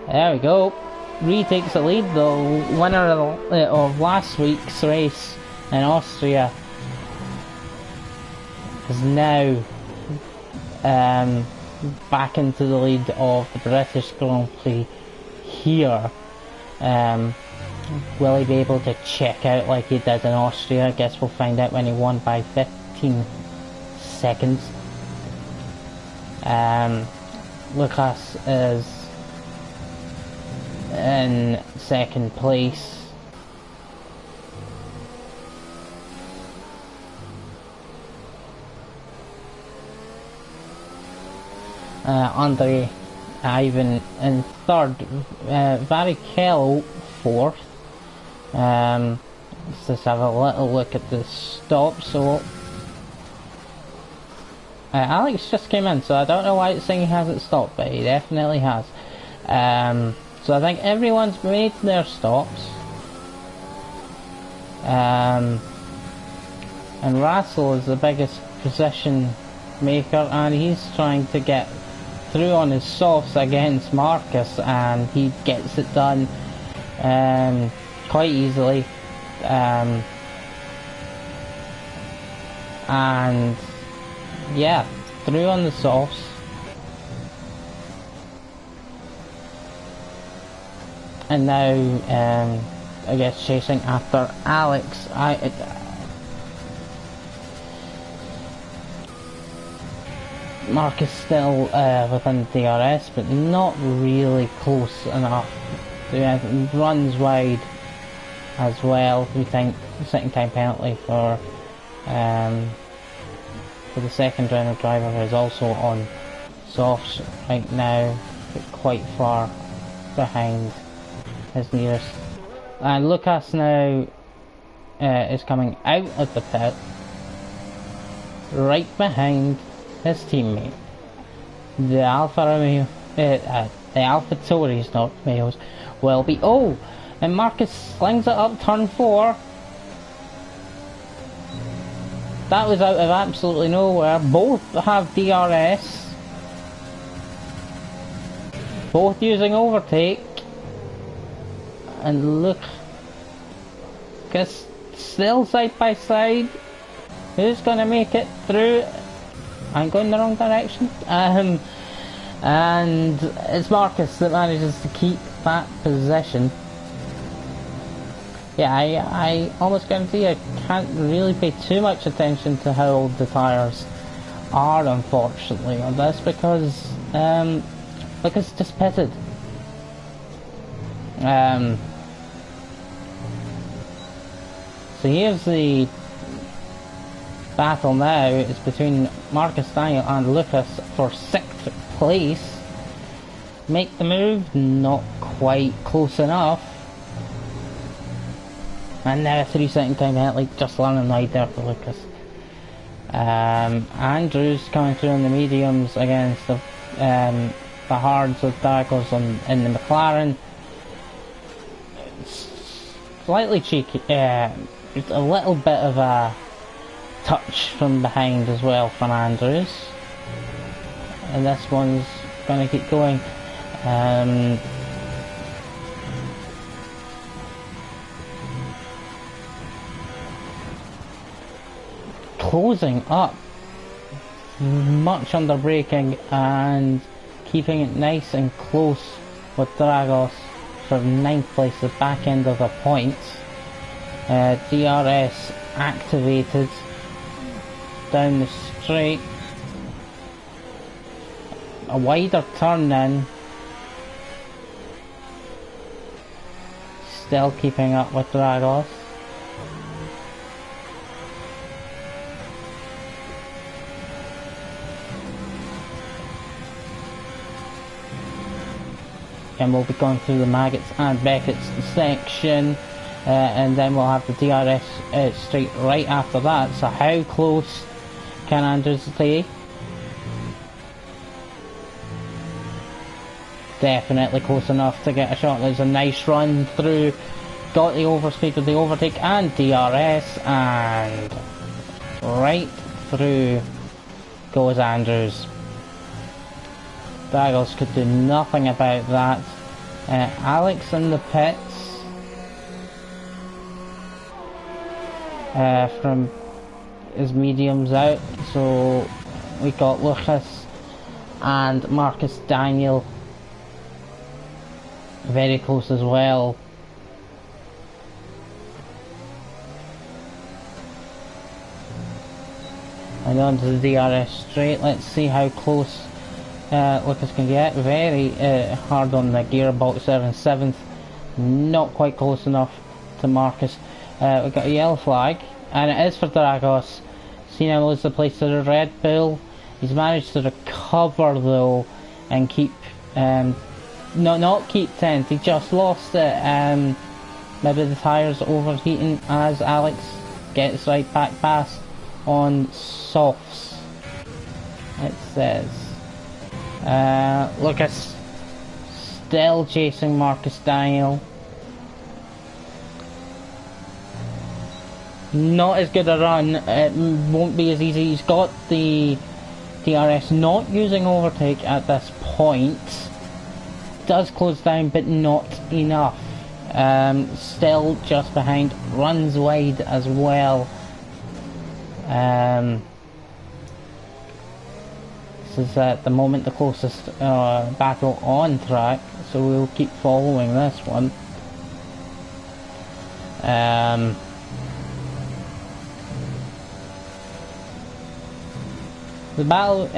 There we go. Retakes the lead. The winner of last week's race in Austria is now back into the lead of the British Grand Prix here. Will he be able to check out like he did in Austria? I guess we'll find out when he won by 15 seconds. Lucas is in second place. Andre Ivan in third, Varichello fourth. Let's just have a little look at the stop. So Alex just came in, so I don't know why it's saying he hasn't stopped, but he definitely has. So I think everyone's made their stops. And Russell is the biggest position maker, and he's trying to get through on his softs against Marcus, and he gets it done quite easily. And yeah, through on the softs. And now, I guess chasing after Alex. Marcus still within DRS, but not really close enough. Runs wide as well. We think second time penalty for the second round driver, who is also on softs right now, but quite far behind his nearest. And Lucas now is coming out of the pit, right behind his teammate. The Alfa Romeo, the Alfa Tauri's, not Romeo's, will be. Oh, and Marcus slings it up turn 4. That was out of absolutely nowhere. Both have DRS. Both using overtake. And look, still side by side. Who's gonna make it through? I'm going the wrong direction. And it's Marcus that manages to keep that position. Yeah, I almost guarantee I can't really pay too much attention to how old the tyres are, unfortunately, on this, because it's just pitted. So here's the battle now. It's between Marcus Daniel and Lucas for 6th place. Make the move, not quite close enough. And now a 3-second time penalty, just landing right there for Lucas. Andrews coming through in the mediums against the hards with Dragos in the McLaren. Slightly cheeky, a little bit of a touch from behind as well from Andrews. And this one's going to keep going. Closing up, much under braking and keeping it nice and close with Dragos for 9th place, the back end of the points. DRS activated down the straight, a wider turn in, still keeping up with Dragos. And we'll be going through the Maggots and Beckett's section, and then we'll have the DRS straight right after that. So how close can Andrews stay? Definitely close enough to get a shot. There's a nice run through, got the overspeed with the overtake and DRS, and right through goes Andrews. Dragos could do nothing about that. Alex in the pits from his mediums out, so we got Lucas and Marcus Daniel very close as well. And on to the DRS straight. Let's see how close Lucas can get. Very hard on the gearbox there in 7th. Not quite close enough to Marcus. We've got a yellow flag, and it is for Dragos. Cena loses the place to the Red Bull. He's managed to recover though and keep not keep 10th. He just lost it. Maybe the tyres overheating as Alex gets right back past on softs, it says. Lucas still chasing Marcus Daniel. Not as good a run, it won't be as easy. He's got the DRS, not using overtake at this point. Does close down but not enough. Still just behind, runs wide as well. This is at the moment the closest battle on track, so we'll keep following this one. The battle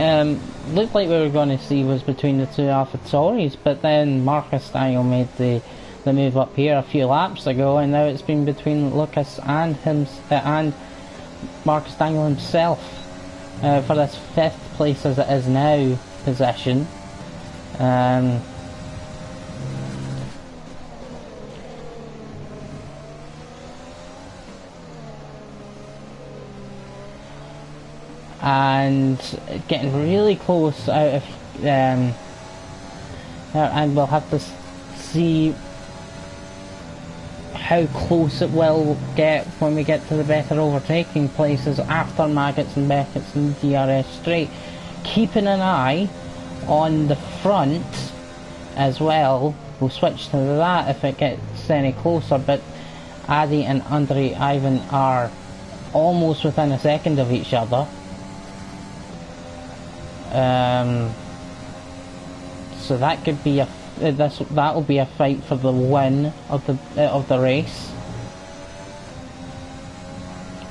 looked like we were going to see was between the two Alpha Tauris, but then Marcus Daniel made the move up here a few laps ago, and now it's been between Lucas and and Marcus Daniel himself for this 5th place as it is now possession. and getting really close out of and we'll have to see how close it will get when we get to the better overtaking places after Maggots and Beckett's and DRS straight. Keeping an eye on the front as well. We'll switch to that if it gets any closer, but Adi and Andre Ivan are almost within a second of each other. So that could be that will be a fight for the win of the race.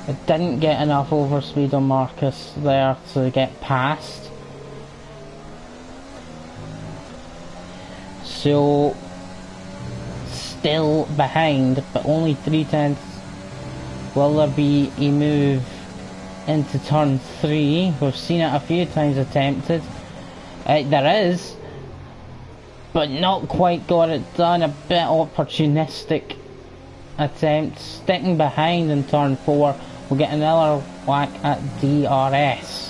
It didn't get enough overspeed on Marcus there to get past. So still behind, but only 3/10. Will there be a move into turn 3? We've seen it a few times attempted. There is, but not quite got it done. A bit opportunistic attempt. Sticking behind in turn 4. We'll get another whack at DRS.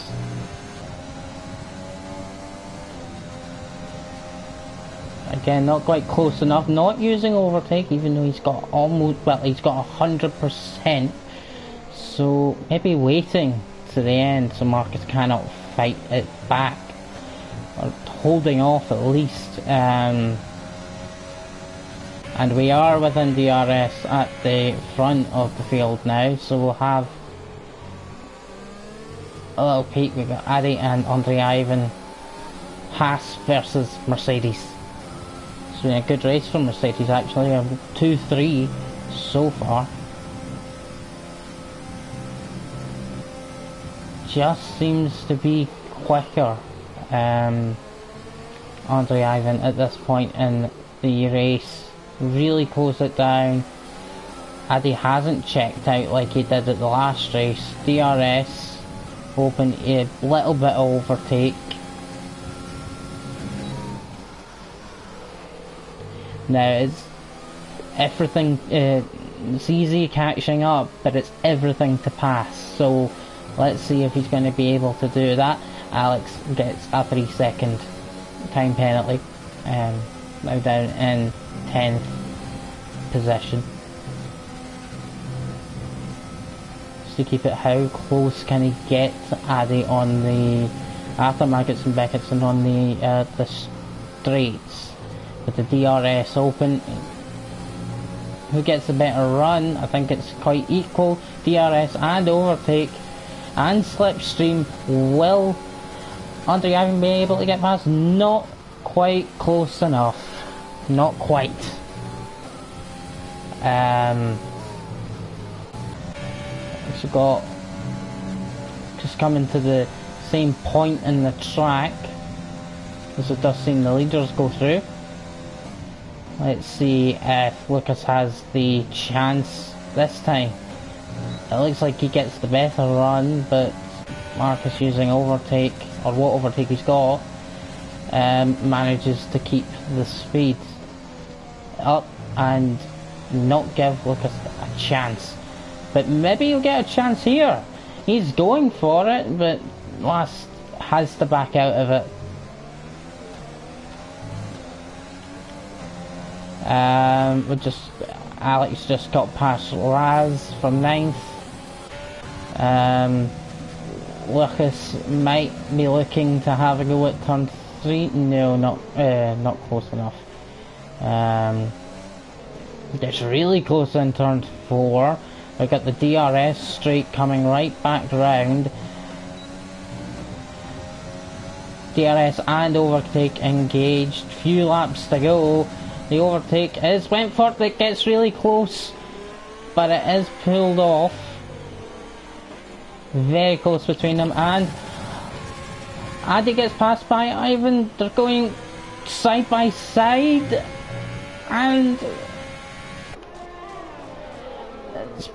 Again, not quite close enough. Not using overtake, even though he's got almost, well, he's got 100%. So maybe waiting to the end so Marcus cannot fight it back, or holding off at least. And we are within DRS at the front of the field now, so we'll have a little peek. We've got Adi and Andre Ivan. Haas versus Mercedes. It's been a good race for Mercedes actually, 2-3 so far. Just seems to be quicker, Andre Ivan at this point in the race. Really close it down. Adi hasn't checked out like he did at the last race. DRS open a little bit of overtake. Now it's everything, it's easy catching up, but it's everything to pass. So let's see if he's going to be able to do that. Alex gets a 3-second time penalty, now down in 10th position. Just to keep it, how close can he get to Adi on the, after Maggots and Beckett's and on the straights? With the DRS open, who gets the better run? I think it's quite equal. DRS and overtake and slipstream. Will Andre Ivan be able to get past? Not quite close enough. Not quite. We've got just coming to the same point in the track as it does seem the leaders go through. Let's see if Lucas has the chance this time. It looks like he gets the better run, but Marcus, using overtake, or what overtake he's got, manages to keep the speed up and not give Lucas a chance. But maybe he'll get a chance here. He's going for it, but last has to back out of it. Alex just got past Raz from 9th. Lucas might be looking to have a go at turn 3. No, not close enough. Gets really close in turn 4. We've got the DRS straight coming right back round. DRS and overtake engaged. Few laps to go. The overtake is went for it. It gets really close, but it is pulled off. Very close between them, and Adi gets passed by Ivan. They're going side by side, and it's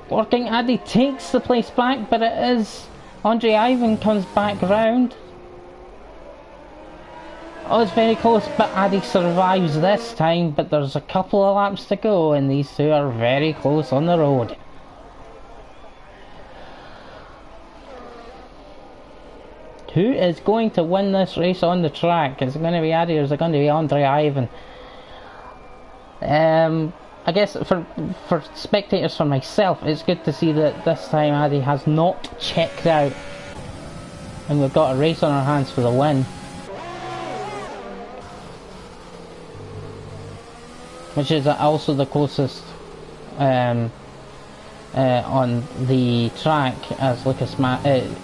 working. Adi takes the place back, but it is Andre Ivan comes back round. Oh, it's very close, but Adi survives this time, but there's a couple of laps to go, and these two are very close on the road. Who is going to win this race on the track? Is it going to be Addy or is it going to be Andre Ivan? I guess for spectators, for myself, it's good to see that this time Addy has not checked out and we've got a race on our hands for the win, which is also the closest on the track, as Lucas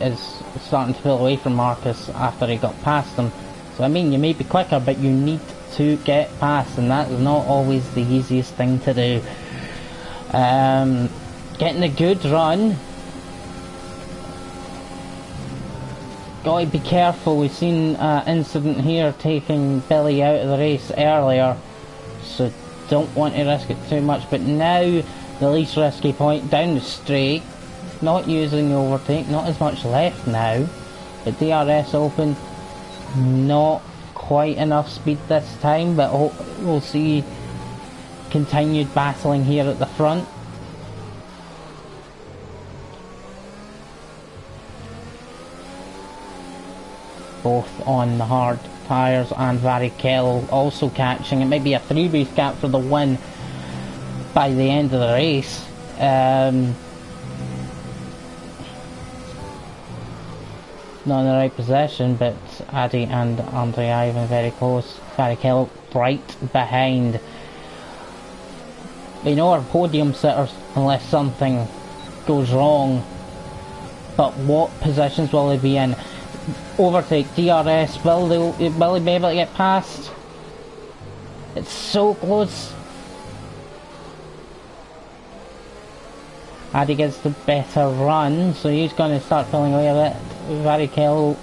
is starting to pull away from Marcus after he got past him. So I mean, you may be quicker, but you need to get past, and that is not always the easiest thing to do. Getting a good run. Gotta be careful. We've seen an incident here taking Billy out of the race earlier, so don't want to risk it too much. But now the least risky point down the straight, not using the overtake, not as much left now, but DRS open, not quite enough speed this time, but we'll see continued battling here at the front. Both on the hard tyres, and Varichello also catching. It might be a 3 race gap for the win by the end of the race. Not in the right position, but Addy and Andre Ivan very close. Varichello right behind. They know our podium sitters unless something goes wrong, but what positions will they be in? Overtake, DRS, will he be able to get past? It's so close. Addy gets the better run, so he's going to start pulling away a bit. Varichello,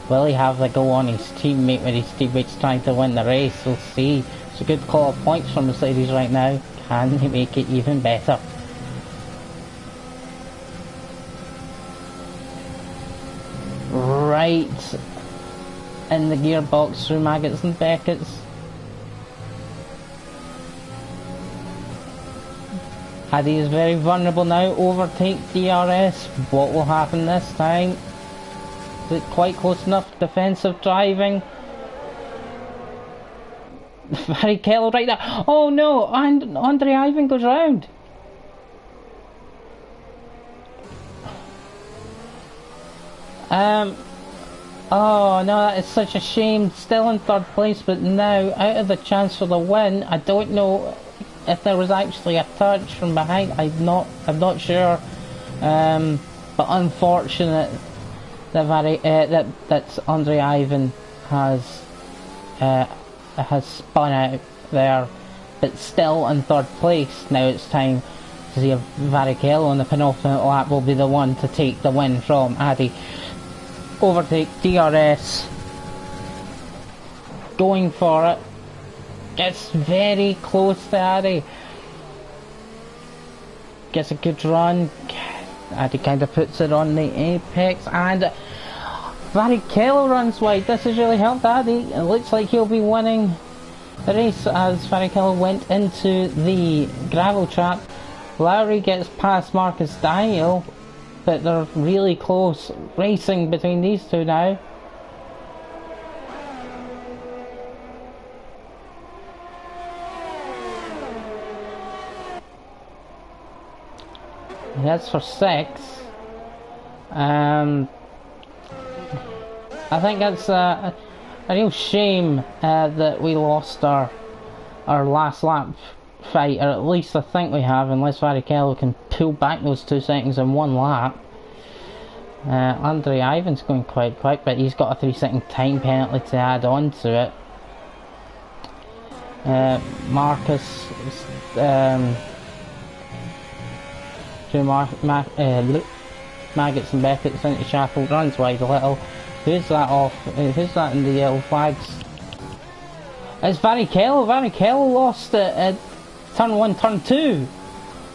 will he have the go on his teammate when his teammate's trying to win the race? We'll see. It's a good call of points from Mercedes right now. Can he make it even better? Right in the gearbox through Maggots and Beckett's. Addy is very vulnerable now. Overtake, DRS. What will happen this time? Is it quite close enough? Defensive driving. Varichello right there. Oh no! And Andre Ivan goes round. Oh no, that is such a shame. Still in third place, but now out of the chance for the win. I don't know if there was actually a touch from behind. I'm not sure. But unfortunate that that Andre Ivan has spun out there, but still in third place. Now it's time to see if Varichello on the penultimate lap will be the one to take the win from Addy. Overtake, DRS, going for it, gets very close to Addy, gets a good run. Addy kind of puts it on the apex, and Varichello runs wide. This has really helped Addy. It looks like he'll be winning the race as Varichello went into the gravel trap. Lowry gets past Marcus Daniel, but they're really close racing between these two now. That's for 6. I think that's a real shame that we lost our last lap fight, or at least I think we have, unless Varichello can pull back those 2 seconds in one lap. Andre Ivan's going quite quick, but he's got a 3-second time penalty to add on to it. Marcus through Maggots and Beckett's into Chapel, runs wide a little. Who's that off? Who's that in the yellow flags? It's Varichello. Varichello lost it at turn 1, turn 2.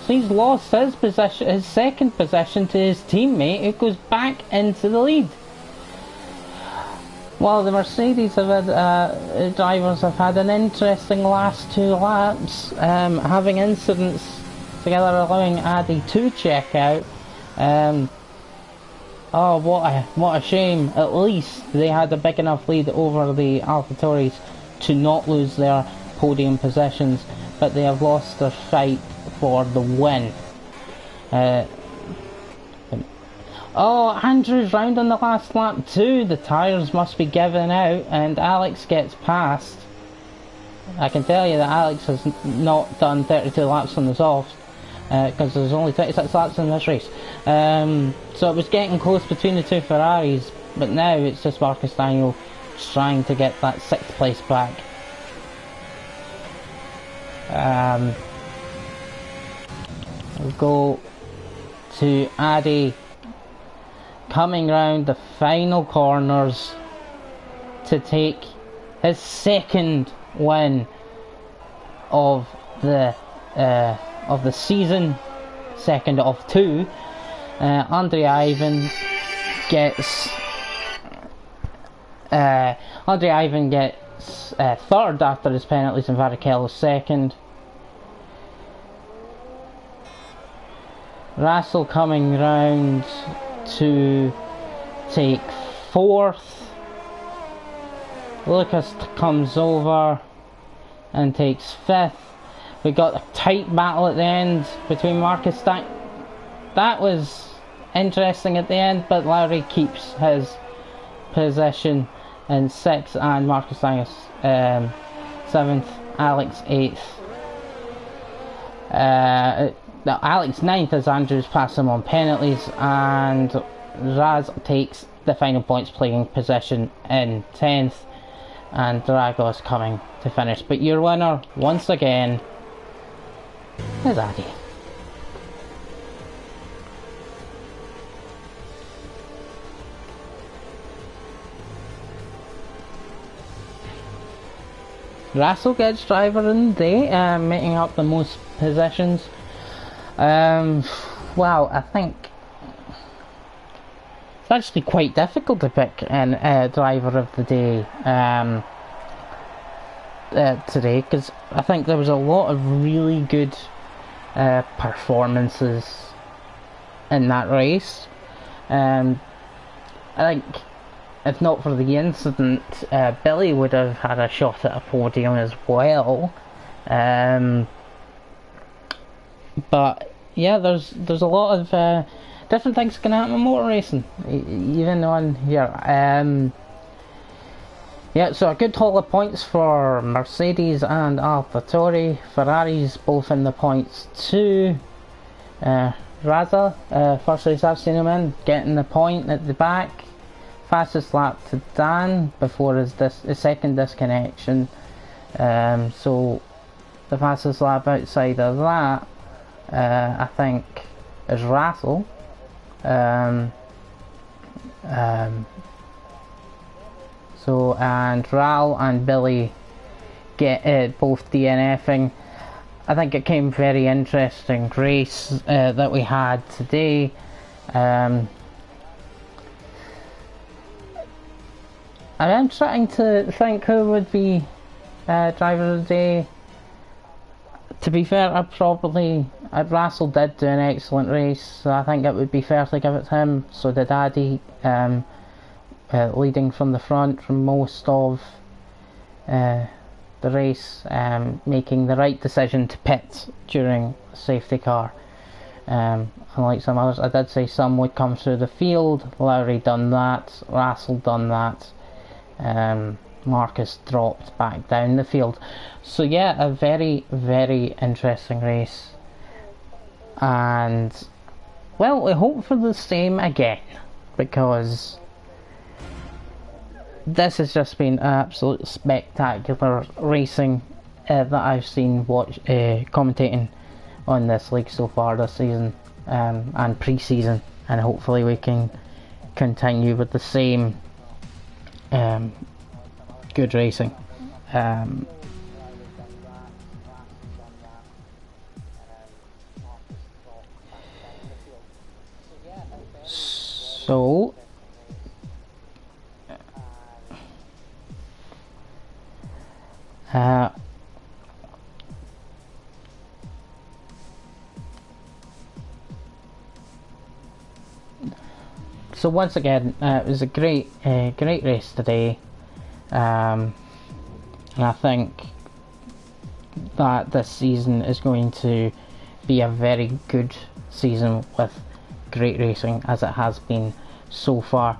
So he's lost his position, his second position, to his teammate, who goes back into the lead. Well, the Mercedes have had, drivers have had an interesting last 2 laps, having incidents together, allowing Addy to check out. Oh, what a shame. At least they had a big enough lead over the AlphaTauris to not lose their podium positions, but they have lost their fight for the win. Oh, Andrew's round on the last lap too. The tyres must be giving out, and Alex gets past. I can tell you that Alex has not done 32 laps on the soft, because there's only 26 laps in this race. So it was getting close between the two Ferraris, but now it's just Marcus Daniel trying to get that 6th place back. We'll go to Addy coming round the final corners to take his 2nd win of the season, 2nd of 2. Andre Ivan gets 3rd after his penalties and Varichello 2nd. Russell coming round to take 4th. Lucas comes over and takes 5th. We got a tight battle at the end between Marcus that was interesting at the end, but Lowry keeps his position in 6th and Marcus Daniel 7th, Alex 8th. Alex 9th as Andrews pass him on penalties, and Raz takes the final points playing position in 10th, and Dragos coming to finish. But your winner once again is Addy. Russell gets driver in the day, making up the most positions. Well, I think it's actually quite difficult to pick a driver of the day today, because I think there was a lot of really good performances in that race. I think if not for the incident, Billy would have had a shot at a podium as well. But yeah, there's a lot of different things can happen in motor racing, even on here. Yeah, so a good haul of points for Mercedes and AlphaTauri. Ferraris both in the points too. Raza, first race I've seen him in, getting the point at the back. Fastest lap to Dan before his second disconnection. So the fastest lap outside of that, I think, is Russell. So, and Ral and Billy get both DNFing. I think it came very interesting race that we had today. I'm trying to think who would be driver of the day. To be fair, Russell did do an excellent race, so I think it would be fair to give it to him. So did Addy, leading from the front from most of the race, making the right decision to pit during the safety car. Unlike some others, I did say some would come through the field. Lowry done that, Russell done that. Marcus dropped back down the field. So yeah, a very, very interesting race, and well, we hope for the same again, because this has just been absolute spectacular racing that I've seen commentating on this league so far this season, and pre-season, and hopefully we can continue with the same good racing. So So once again, it was a great race today, and I think that this season is going to be a very good season with great racing, as it has been so far.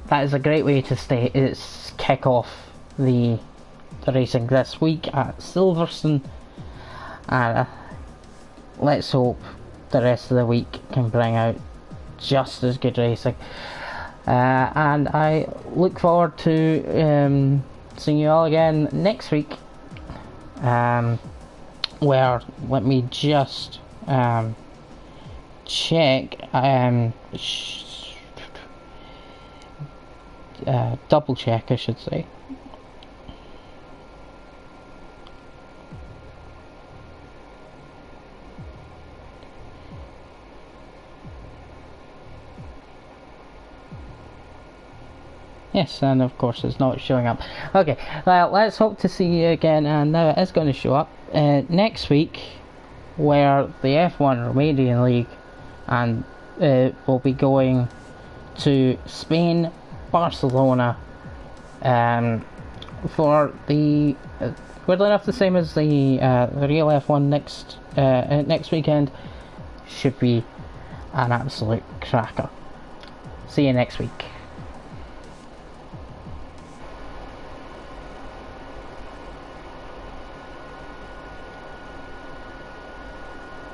That is a great way to kick off the racing this week at Silverstone, and let's hope the rest of the week can bring out just as good racing, and I look forward to seeing you all again next week, where, let me just check, double check I should say. Yes, and of course it's not showing up. Okay, well, let's hope to see you again, and now it is going to show up next week, where the F1 Romanian League and will be going to Spain, Barcelona, for the weirdly enough the same as the real F1 next weekend. Should be an absolute cracker. See you next week.